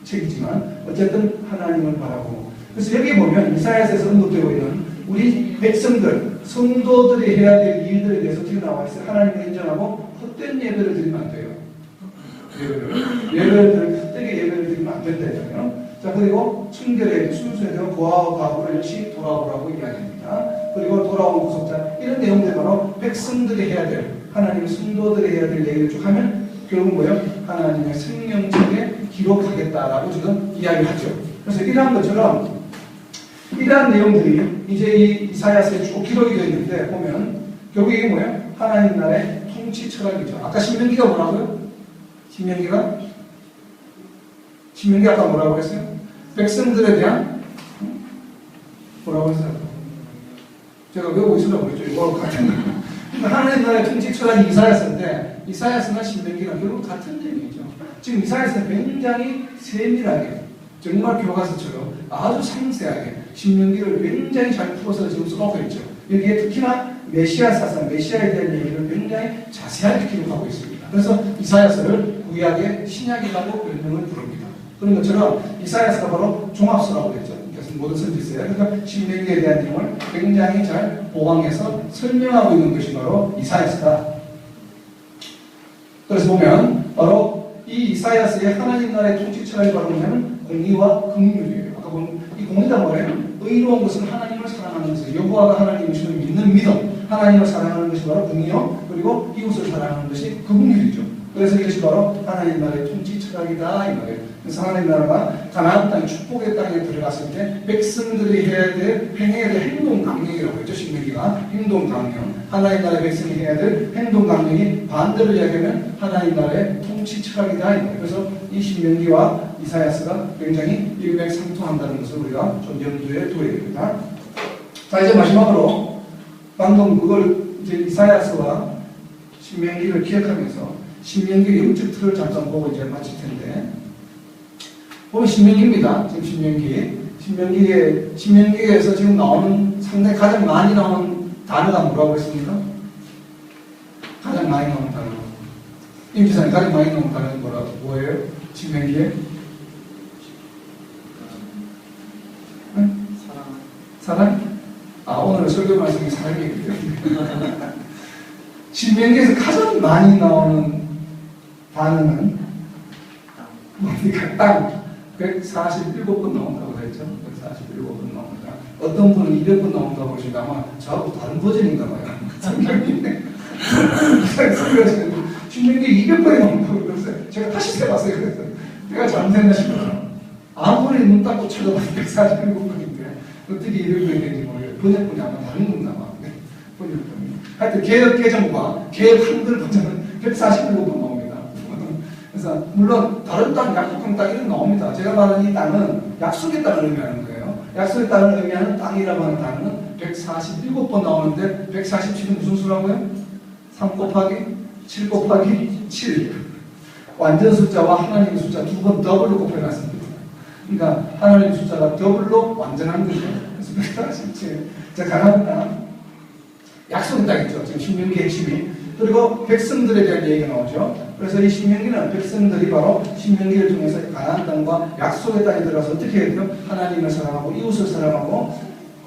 책이지만 어쨌든 하나님을 바라고. 그래서 여기 보면 이사야서에서 언급되고 있는 우리 백성들, 성도들이 해야 될 일들에 대해서 어떻게 나와 있어요? 하나님을 인정하고 헛된 예배를 드리면 안 돼요. 예배를 헛되게 예배를 드리면 안 된다 이거예요. 자, 그리고 순결에 순수에 대한 고아와 과부를 역시 돌아오라고 이야기합니다. 그리고 돌아온 구속자, 이런 내용들 바로 백성들이 해야 될, 하나님의 성도들이 해야 될 얘기를 쭉 하면 결국 뭐예요? 하나님의 생명책에 기록하겠다라고 지금 이야기하죠. 그래서 이러한 것처럼 이러한 내용들이 이제 이 이사야서에 쭉 기록이 되어 있는데 보면 결국 이게 뭐예요? 하나님 나라의 통치 철학이죠. 아까 신명기가 뭐라고요? 신명기가 아까 뭐라고 했어요? 백성들에 대한 뭐라고 했어요? 제가 외우고 있으라고 그랬죠. 이거 같은 거. 하나님 나라의 통치 철학이 이사야서인데 이사야서나 신명기랑 결국 같은 내용이죠. 지금 이사야서는 굉장히 세밀하게 정말 교과서처럼 아주 상세하게 신명기를 굉장히 잘 풀어서 지금 써놓고 있죠. 여기에 특히나 메시아 사상, 메시아에 대한 얘기를 굉장히 자세하게 기록하고 있습니다. 그래서 이사야서를 구약의 신약이라고 별명을 부릅니다. 그런 것처럼 이사야서가 바로 종합서라고 했죠. 그래서 모든 선지서예요. 그러니까 신명기에 대한 내용을 굉장히 잘 보강해서 설명하고 있는 것이 바로 이사야서다. 그래서 보면 바로 이 이사야서의 하나님 나라의 통치 철학이 바로 뭐냐면 공의와 긍휼이에요. 아까 본 이 공의가 뭐예요? 의로운 것은 하나님을 사랑하는 것이에요. 여호와가 하나님이심을 믿는 믿음, 하나님을 사랑하는 것이 바로 공의요. 그리고 이웃을 사랑하는 것이 긍휼이죠. 그래서 이것이 바로 하나님 나라의 통치 철학이다 이 말이에요. 그래서 하나님 나라가 가나안 땅, 축복의 땅에 들어갔을 때 백성들이 해야 될 행해야 될 행동 강령이라고 했죠. 신명기가 행동 강령. 하나님 나라의 백성이 해야 될 행동 강령이 반대로 이야기하면 하나님 나라의 통치 철학이다 이 말이에요. 그래서 이 신명기와 이사야서가 굉장히 일맥상통한다는 것을 우리가 좀 염두에 둬야 됩니다. 자, 이제 마지막으로 방금 그걸 이제 이사야서와 신명기를 기억하면서 신명기의 영적 틀을 잠깐 보고 이제 마칠 텐데, 보면 신명기입니다. 지금 신명기에서 지금 나오는 상당히 가장 많이 나오는 단어가 뭐라고 했습니까? 가장 많이 나오는 단어. 임 지사님 가장 많이 나오는 단어는 뭐예요? 신명기에? 사랑? 아, 오늘 설교 말씀이 사랑이거든요. 신명기에서 가장 많이 나오는 단어는 뭡니까? 땅. 147번 나온다고 했죠. 147번 나옵니다. 어떤 분은 200번 나온다고 하시는데 아마 저하고 다른 버전인가 봐요. 성경인데. 신명기 200번이 나온다고 그랬어요. 제가 다시 세봤어요. 그래서 내가 잘못했나 싶어요. 아무리 눈 닦고 쳐다봐도 147번인데 어떻게 200번이 되는지 모르겠어요. 번역본이 아마 다른 건가 봐. 번역본이. 하여튼 개혁 개정과 개혁 한글 버전은 147번 나옵니다. 그래서 물론 다른 땅, 약속한 땅 이런 나옵니다. 제가 말하는 이 땅은 약속의 땅을 의미하는 거예요. 약속의 땅을 의미하는 땅이라고 하는 단어는 147번 나오는데 147은 무슨 수라고요? 3 곱하기 7 곱하기 7. 완전 숫자와 하나님의 숫자 두 번 더블로 곱해놨습니다. 그러니까 하나님의 숫자가 더블로 완전한 거죠. 그래서 147. 자, 가나안 땅. 약속의 땅이죠. 지금 신명기의 핵심이. 그리고 백성들에 대한 얘기가 나오죠. 그래서 이 신명기는 백성들이 바로 신명기를 통해서 가나안 땅과 약속의 땅에 들어가서 어떻게 해야 돼요? 하나님을 사랑하고 이웃을 사랑하고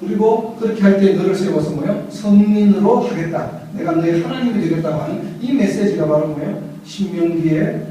그리고 그렇게 할 때 너를 세워서 뭐예요? 성민으로 하겠다. 내가 너의 하나님이 되겠다고 하는 이 메시지가 바로 뭐예요? 신명기의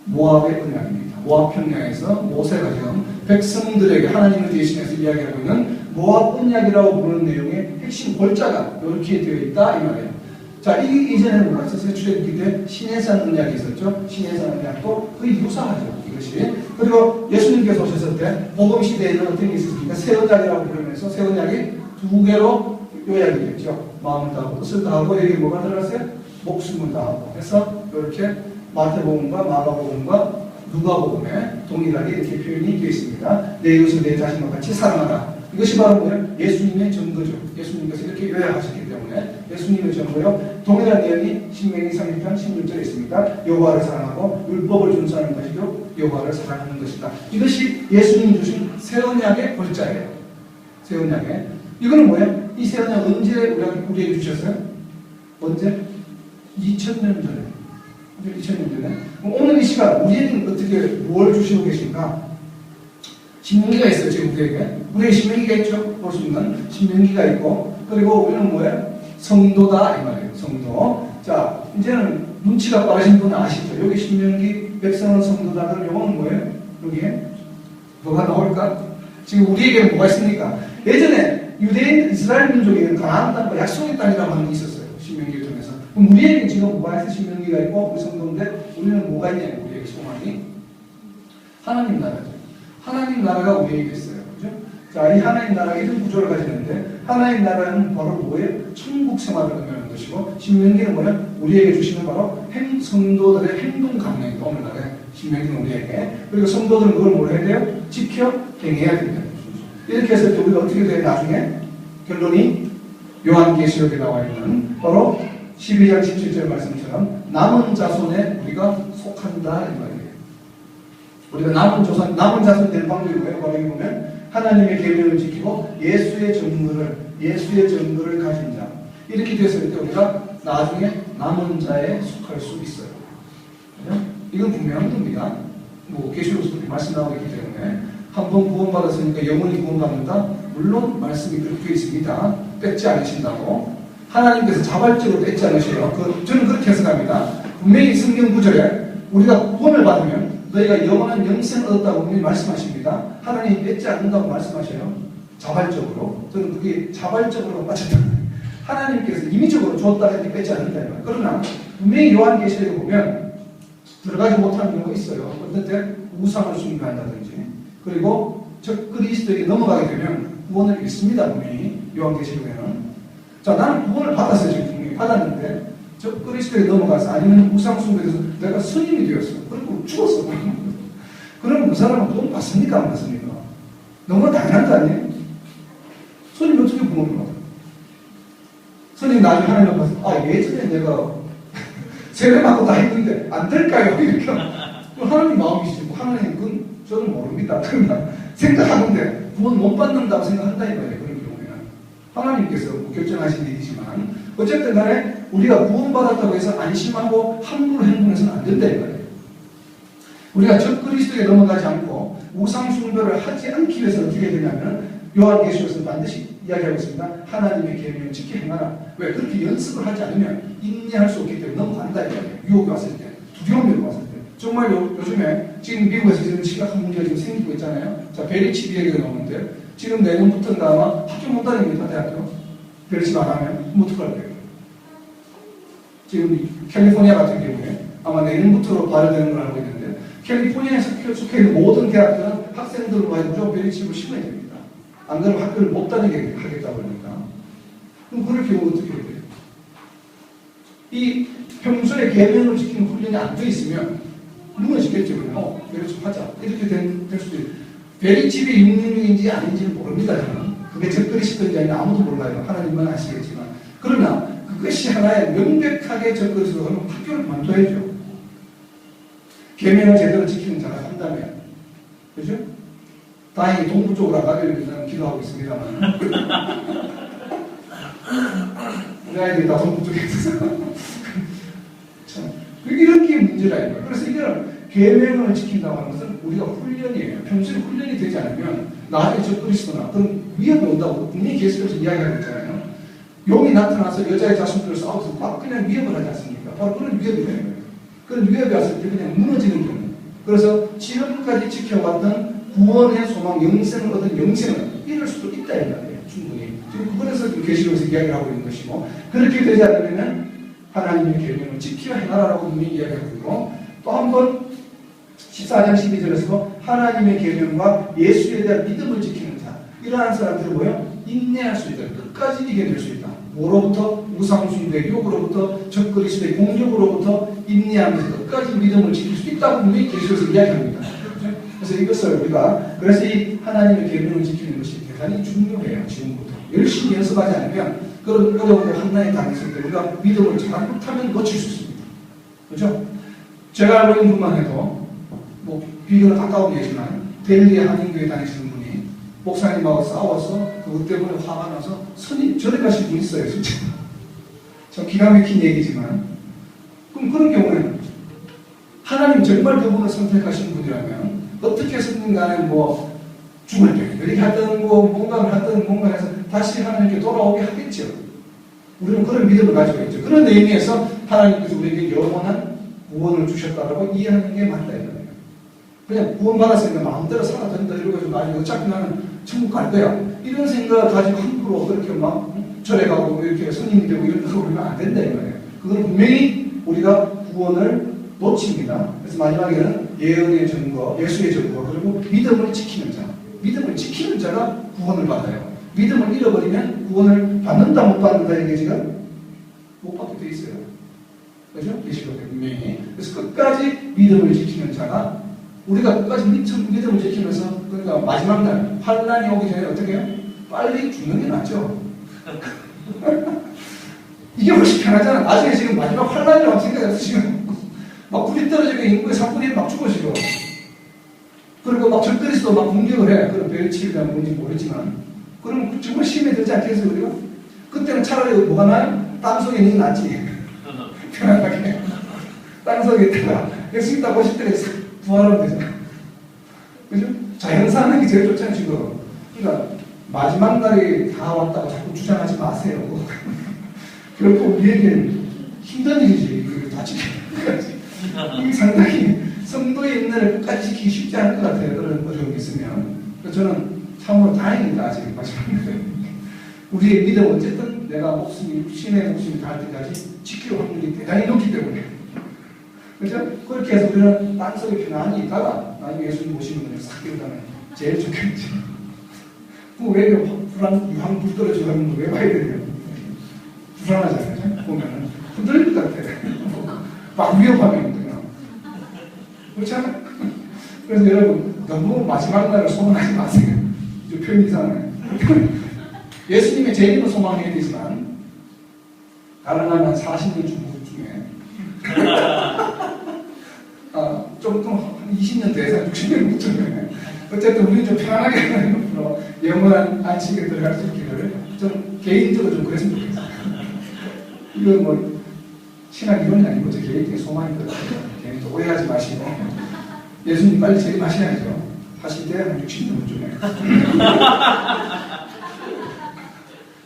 모압의 언약입니다. 모압 평야에서 모세가 지금 백성들에게 하나님을 대신해서 이야기하고 있는 모압 언약이라고 부르는 내용의 핵심 골자가 이렇게 되어 있다 이 말이에요. 자, 이전에는 뭐가 있었어요? 출애굽기 때 시내산 언약이 있었죠. 시내산 언약도 거의 유사하죠. 이것이. 그리고 예수님께서 오셨을 때 복음 시대에는 어떤 게 있었습니까? 새 언약이라고 부르면서 새 언약이 두 개로 요약이 됐죠. 마음을 다하고 뜻을 다하고 여기 뭐가 들어갔어요? 목숨을 다하고 해서 이렇게 마태복음과 마가복음과 누가복음에 동일하게 이렇게 표현이 되어 있습니다. 내 이웃을 내 자신과 같이 사랑하라. 이것이 바로 뭐예요? 예수님의 증거죠. 예수님께서 이렇게 요약하셨기 때문에 예수님의 증거요. 동일한 내용이 신명기 30편 16절에 있습니다. 여호와를 사랑하고 율법을 준수하는 것이요 여호와를 사랑하는 것이다. 이것이 예수님이 주신 새 언약의 골자예요. 새 언약의. 이거는 뭐예요? 이 새 언약 언제 우리에게 주셨어요? 언제? 2000년 전에. 2000년 전에. 오늘 이 시간 우리에게는 어떻게 뭘 주시고 계신가? 신명기가 있어요. 지금 우리에게 신명기가 있죠. 볼 수 있는 신명기가 있고, 그리고 우리는 뭐예요? 성도다 이 말이에요. 성도. 자, 이제는 눈치가 빠르신 분은 아시죠? 여기 신명기 백성은 성도다. 그럼 이거는 뭐예요? 여기에 뭐가 나올까? 지금 우리에게는 뭐가 있습니까? 예전에 유대인 이스라엘 민족에게는 가나안 땅과 약속의 땅이라고 하는 게 있었어요. 신명기를 통해서. 그럼 우리에게는 지금 뭐가 있어? 신명기가 있고 우리 성도인데 우리는 뭐가 있냐면 우리에게 소망이 하나님 나라죠. 하나님 나라가 우리에게 있어요. 그죠? 자, 이 하나님 나라가 이런 구조를 가지는데 하나님 나라는 바로 뭐예요? 천국 생활을 의미하는 것이고 신명기는 뭐예요? 우리에게 주시는 바로 성도들의 행동 강령이다. 오늘날에 신명기는 우리에게. 그리고 성도들은 그걸 뭘 해야 돼요? 지켜 행해야 됩니다. 이렇게 해서 우리가 어떻게 돼요? 나중에 결론이 요한계시록에 나와 있는 바로 12장 17절 말씀처럼 남은 자손에 우리가 속한다 이 말이에요. 우리가 남은 자손 될 방법이 뭐예요? 거기 보면 하나님의 계명을 지키고 예수의 증거를 가진 자. 이렇게 됐을 때 우리가 나중에 남은 자에 속할 수 있어요. 그죠? 이건 분명한 겁니다. 뭐 계시록에서도 말씀 나오고 있기 때문에 한 번 구원받았으니까 영원히 구원받는다? 물론 말씀이 그렇게 있습니다. 뺏지 않으신다고. 하나님께서 자발적으로 뺏지 않으셔요. 저는 그렇게 해석합니다. 분명히 성경 구절에 우리가 구원을 받으면 너희가 영원한 영생을 얻었다고 분명히 말씀하십니다. 하나님이 뺏지 않는다고 말씀하셔요. 자발적으로. 저는 그게 자발적으로 빠졌다. 하나님께서 임의적으로 줬다 했더니 뺏지 않는다. 그러나 분명히 요한계시록에 보면 들어가지 못하는 경우가 있어요. 어떤 때 우상을 숭배한다든지 그리고 적 그리스도에게 넘어가게 되면 구원을 잃습니다. 분명히 요한계시록에는. 자, 나는 구원을 받았어요. 지금 분명히 받았는데 적 그리스도에 넘어가서 아니면 우상 숭배에서 내가 스님이 되었어. 그리고 죽었어. 그러면 그 사람은 구원 받습니까? 안 받습니까? 너무 당연한 거 아니에요? 스님 어떻게 구원을 받아요? 스님 나중에 하나님 앞에서 예전에 내가 세례받고 다 했는데 안 될까요? 이렇게 하나님 마음이시고 하나님 그건 저는 모릅니다. 그러나 생각하는데 구원 못 받는다고 생각한다 이 말이에요. 그런 경우에는 하나님께서 결정하신 일이지만 어쨌든 간에 우리가 구원받았다고 해서 안심하고 함부로 행동해서는 안 된다 이 말이에요. 우리가 적 그리스도에 넘어가지 않고 우상 숭배를 하지 않기 위해서 어떻게 되냐면 요한계시록에서 반드시 이야기하고 있습니다. 하나님의 계명을 지켜 행하라. 왜? 그렇게 연습을 하지 않으면 인내할 수 없기 때문에 넘어간다 이 말이에요. 유혹이 왔을 때, 두려움이 왔을 때. 정말 요즘에 지금 미국에서 지금 심각한 문제가 지금 생기고 있잖아요. 자, 베리칩 얘기가 나오는데 지금 내년부터인가 아마 학교 못 다닙니다. 대학교. 베리칩 안 하면 어떡할 거예요? 지금 캘리포니아 같은 경우에 아마 내년부터 발효되는 걸 알고 있는데 캘리포니아에서 속해 있는 모든 대학들은 학생들을 무조건 베리칩을 심어야 됩니다. 안 그러면 학교를 못 다니게 하겠다고 그러니까. 그럼 그럴 경우 어떻게 해야 돼요? 이 평소에 계명을 지키는 훈련이 안 돼 있으면 무너지겠죠. 베리칩 하자. 이렇게 될 수도 있어요. 베리칩이 666인지 아닌지는 모릅니다. 저는. 그게 적그리스도인지 아닌지 아무도 몰라요. 하나님만 아시겠지만. 그러나 그것이 하나의 명백하게 적그리스도 하면 학교를 만들어야죠. 계명을 제대로 지키는 자가 한다면. 그죠? 다행히 동부 쪽으로 가기를 저는 기도하고 있습니다만. 우리 아이들이 다 동부 쪽에 있어서. 참, 이런 게 문제라니까요. 그래서 이거는 계명을 지킨다고 하는 것은 우리가 훈련이에요. 평소에 훈련이 되지 않으면 나중에 적그리스도나 그런 위협이 온다고 분명히 계속해서 이야기하고 있잖아요. 용이 나타나서 여자의 자손들을 싸워서 막 그냥 위협을 하지 않습니까? 바로 그런 위협이 되는 거예요. 그런 위협이 왔을 때 그냥 무너지는 경우. 그래서 지금까지 지켜왔던 구원의 소망, 영생을 얻은 영생은 이룰 수도 있다 이 말이에요. 충분히. 지금 그거에서 계시록에서 이야기를 하고 있는 것이고, 그렇게 되지 않으면 하나님의 계명을 지키려 해나라라고 분명히 이야기하고 있고, 또 한 번 14장 12절에서 하나님의 계명과 예수에 대한 믿음을 지키는 자, 이러한 사람들은 뭐예요? 인내할 수 있다. 끝까지 이겨낼 수 있다. 뭐로부터? 우상숭배, 욕으로부터, 적그리스도의 공격으로부터 인내하면서 끝까지 믿음을 지킬 수 있다고 분명히 계시록에서 이야기합니다. 그래서 이것을 우리가, 그래서 이 하나님의 계명을 지키는 것이 대단히 중요해요. 지금부터 열심히 연습하지 않으면 그런 어려운 환난에 당했을 때 우리가 믿음을 잘못하면 놓칠 수 있습니다. 그렇죠? 제가 알고 있는 분만 해도 뭐 비교는 가까운 예지만 델리의 한인교회 다니시는 분이 목사님하고 싸워서 그것 때문에 화가 나서 선임 절에 가신 분이 있어요. 진짜 참 기가 막힌 얘기지만, 그럼 그런 경우에는 하나님 정말 그분을 선택하신 분이라면 어떻게 해서든 간에 뭐 죽을 때 이렇게 하든 뭐 뭔가를 하든 뭔가 해서 다시 하나님께 돌아오게 하겠죠. 우리는 그런 믿음을 가지고 있죠. 그런 의미에서 하나님께서 우리에게 영원한 구원을 주셨다라고 이해하는 게 맞다 이거예요. 그냥 구원 받았으니까 마음대로 살아도 된다 이러고 나중에 어차피 나는 천국 갈 거야 이런 생각을 가지고 함부로 그렇게 막 절에 가고 이렇게 선임이 되고 이런 거 그러면 안 된다 이거예요. 그건 분명히 우리가 구원을 놓칩니다. 그래서 마지막에는 예언의 증거, 예수의 증거, 그리고 믿음을 지키는 자. 믿음을 지키는 자가 구원을 받아요. 믿음을 잃어버리면 구원을 받는다 못 받는다 이게 지금 못 받게 돼 있어요. 그렇죠? 계시록에 분명히. 그래서 끝까지 믿음을 지키는 자가, 우리가 끝까지 믿음을 지키면서, 그러니까 마지막 날 환난이 오기 전에 어떻게 해요? 빨리 죽는 게 낫죠. 이게 훨씬 편하잖아. 나중에 지금 마지막 환난이라고 생각해서 지금 막 불이 떨어지고 인구의 3분의 1 막 죽어 지금. 그리고 막 적그리스도 막 공격을 해. 그런 별치기라는 뭔지 모르지만. 그러면 정말 심해지지 않겠어요, 우리가? 그때는 차라리 뭐가 나요? 땅속에 있는 게 낫지. 편안하게. 땅속에 있다가, 예수 있다고 50대에 부활하면 되잖아. 그죠? 자연사는 게 제일 좋잖아요, 지금. 그러니까, 마지막 날이 다 왔다고 자꾸 주장하지 마세요. 결국 우리에게는 힘든 일이지. 그걸 다 지켜야지. 이게 상당히 성도의 인내를 끝까지 지키기 쉽지 않을 것 같아요. 그런 어려움이 있으면. 그래서 저는 참으로 다행입니다. 지금 마지막에. 우리의 믿음 어쨌든 내가 목숨이, 신의 목숨이 닿을 때까지 지킬 확률이 대단히 높기 때문에. 그렇죠? 그렇게 해서 우리는 땅속에 편안히 있다가 나중에 예수님 모시는 분을 싹 깨우다면 제일 좋겠지. 왜 유황 불 떨어지고 하는 거 왜 봐야 되냐. 불안하잖아요. 보면은. 흔들릴 것 같아. 막 위협하면 그냥. 그렇지 않아요? 그래서 여러분, 너무 마지막 날을 소망하지 마세요. 좀 표현 이상하네. 예수님의 재림을 소망해야 되지만, 가능하면 40년 중에, 조금 한 20년 돼서 60년 중에, 어쨌든 우리는 좀 편안하게 하는 것으로 영원한 안식에 들어갈 수 있기를 좀 개인적으로 좀 그랬으면 좋겠어요. 이거 뭐, 신학 이론이 아니고 제 개인적인 소망이거든요. 개인적으로 오해하지 마시고. 예수님 빨리 재림하셔야죠. 하실 때 한 60년 중에.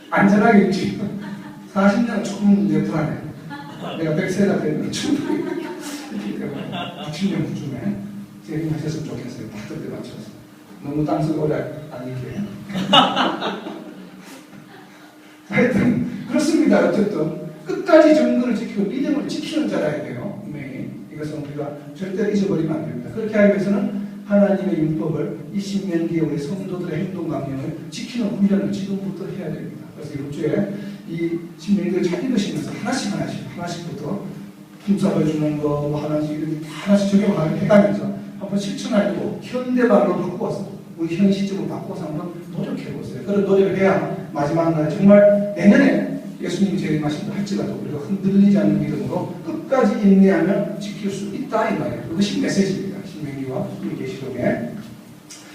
안전하게 있지. 40년은 조금 내 불안해. 내가 100세가 되면 충분히 있기 때문에 60년 후쯤에 재림하셨으면 좋겠어요. 다들 때 맞춰서. 너무 땅속에 오래 안 있게. 하여튼 그렇습니다. 어쨌든 끝까지 정도를 지키고 믿음을 지키는 자라야 돼요. 분명히 이것은 우리가 절대로 잊어버리면 안 됩니다. 그렇게 하기 위해서는 하나님의 율법을 이 신명기의 우리 성도들의 행동 강령을 지키는 훈련을 지금부터 해야 됩니다. 그래서 이번 주에 이 신명기를 잘 읽으시면서 하나씩부터 품삯을 주는 거, 뭐 하나씩 이렇게 하나씩 적용하게 해가면서 한번 실천하려고 현대말로 바꿔서 우리 현 시점을 바꿔서 한번 노력해보세요. 그런 노력을 해야 마지막 날 정말 내년에 예수님이 재림하신다 할지라도 우리가 흔들리지 않는 믿음으로 끝까지 인내하며 지킬 수 있다 이 말이에요. 그것이 메시지입니다. 신명기와 이 계시록에.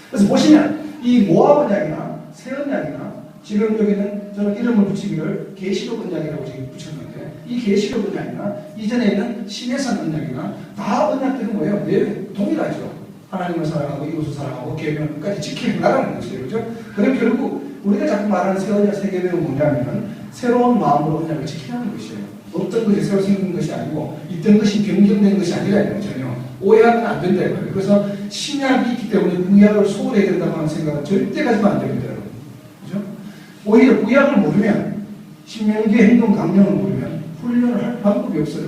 그래서 보시면 이 모압 언약이나 새 언약이나 지금 여기는 저는 이름을 붙이기를 계시록 언약이라고 지금 붙였는데 이 계시록 언약이나 이전에 있는 시내산 언약이나 다 언약들은 뭐예요? 네, 동일하죠. 하나님을 사랑하고 이웃을 사랑하고 계명을 끝까지 지키고 나가는 것이에요. 그렇죠? 그럼 결국 우리가 자꾸 말하는 새 언약, 새 계명은 뭐냐면 새로운 마음으로 언약을 지키라는 것이에요. 어떤 것이 새로 생긴 것이 아니고 있던 것이 변경된 것이 아니라 전혀 오해하면 안 된다 이거예요. 그래서 신약이 있기 때문에 구약을 소홀해야 된다고 하는 생각은 절대 가지면 안 됩니다, 여러분. 그죠? 오히려 구약을 모르면, 신명기의 행동 강령을 모르면 훈련을 할 방법이 없어요.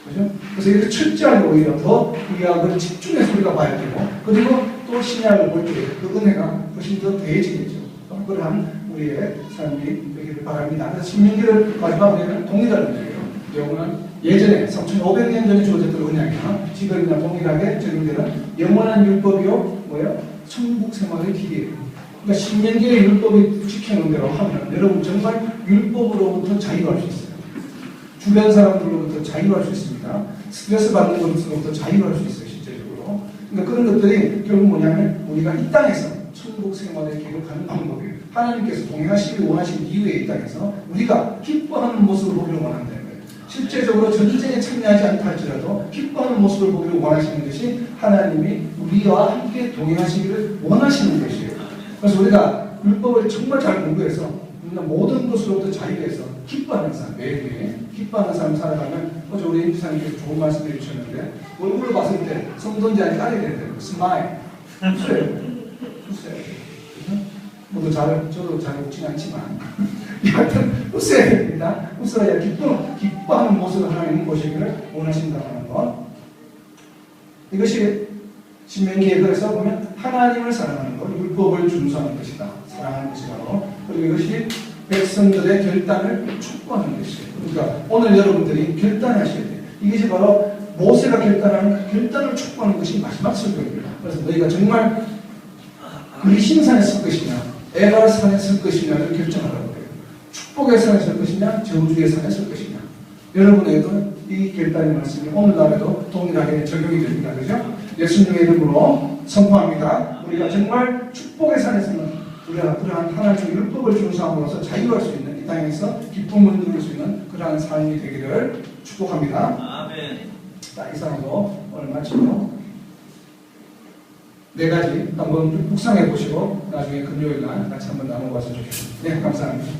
그죠? 그래서 이렇게 철저하게 오히려 더 구약을 집중해서 우리가 봐야 되고, 그리고 또 신약을 볼 때 그 은혜가 훨씬 더 더해지겠죠. 그러한 우리의 삶이 되기를 바랍니다. 그래서 신명기를 마지막 우리는 동일한 은혜예요. 영원한 예전에 3,500년 전에 주어졌던 언약이나 지금이나 동일하게 적용되는 영원한 율법이요, 뭐예요? 천국 생활의 길이에요. 그러니까 신명기의 율법이 지켜놓은 대로 하면 여러분 정말 율법으로부터 자유할 수 있어요. 주변 사람들로부터 자유할 수 있습니다. 스트레스 받는 것으로부터 자유할 수 있어요, 실제적으로. 그러니까 그런 것들이 결국 뭐냐면 우리가 이 땅에서 천국 생활을 기록하는 방법이에요. 하나님께서 동행하시길 원하시는 이유에 이 땅에서 우리가 기뻐하는 모습을 보기를 원한다는 거예요. 실제적으로 전쟁에 참여하지 않다 할지라도 기뻐하는 모습을 보기를 원하시는 것이 하나님이 우리와 함께 동행하시기를 원하시는 것이에요. 그래서 우리가 율법을 정말 잘 공부해서 모든 것으로부터 자유해서 기뻐하는 삶, 매일매일 기뻐하는 삶을 살아가면, 어제 우리 임지사님께서 좋은 말씀 해주셨는데, 얼굴을 봤을 때 성도인지 아닌지 알아야 된다고. 스마일. 웃어요. 모두 저도 잘 웃진 않지만, 여하튼 웃어야 됩니다. 웃어야 기뻐하는 모습을 하나님 보시기를 원하신다는 것. 이것이 신명기에 그래서 보면 하나님을 사랑하는 것, 율법을 준수하는 것이다. 사랑하는 것이 바로. 그리고 이것이 백성들의 결단을 촉구하는 것이에요. 그러니까 오늘 여러분들이 결단하셔야 돼요. 이것이 바로 모세가 결단하는 그 결단을 촉구하는 것이 마지막 설교입니다. 그래서 너희가 정말 그리심산에 설 것이냐, 에발 산에 설 것이냐를 결정하라고 해요. 축복의 산에 설 것이냐, 저주의 산에 설 것이냐. 여러분에게도 이 결단의 말씀이 오늘날에도 동일하게 적용이 됩니다. 그죠? 예수님의 이름으로 선포합니다. 우리가 정말 축복의 산에서는 우리가 그러한 하나님의 율법을 준수함으로써 자유할 수 있는, 이 땅에서 기쁨을 누릴 수 있는 그러한 삶이 되기를 축복합니다. 아멘. 자, 이상으로 오늘 마치고 네 가지 한번 묵상해 보시고 나중에 금요일 날 같이 한번 나눠봤으면 좋겠습니다. 네, 감사합니다.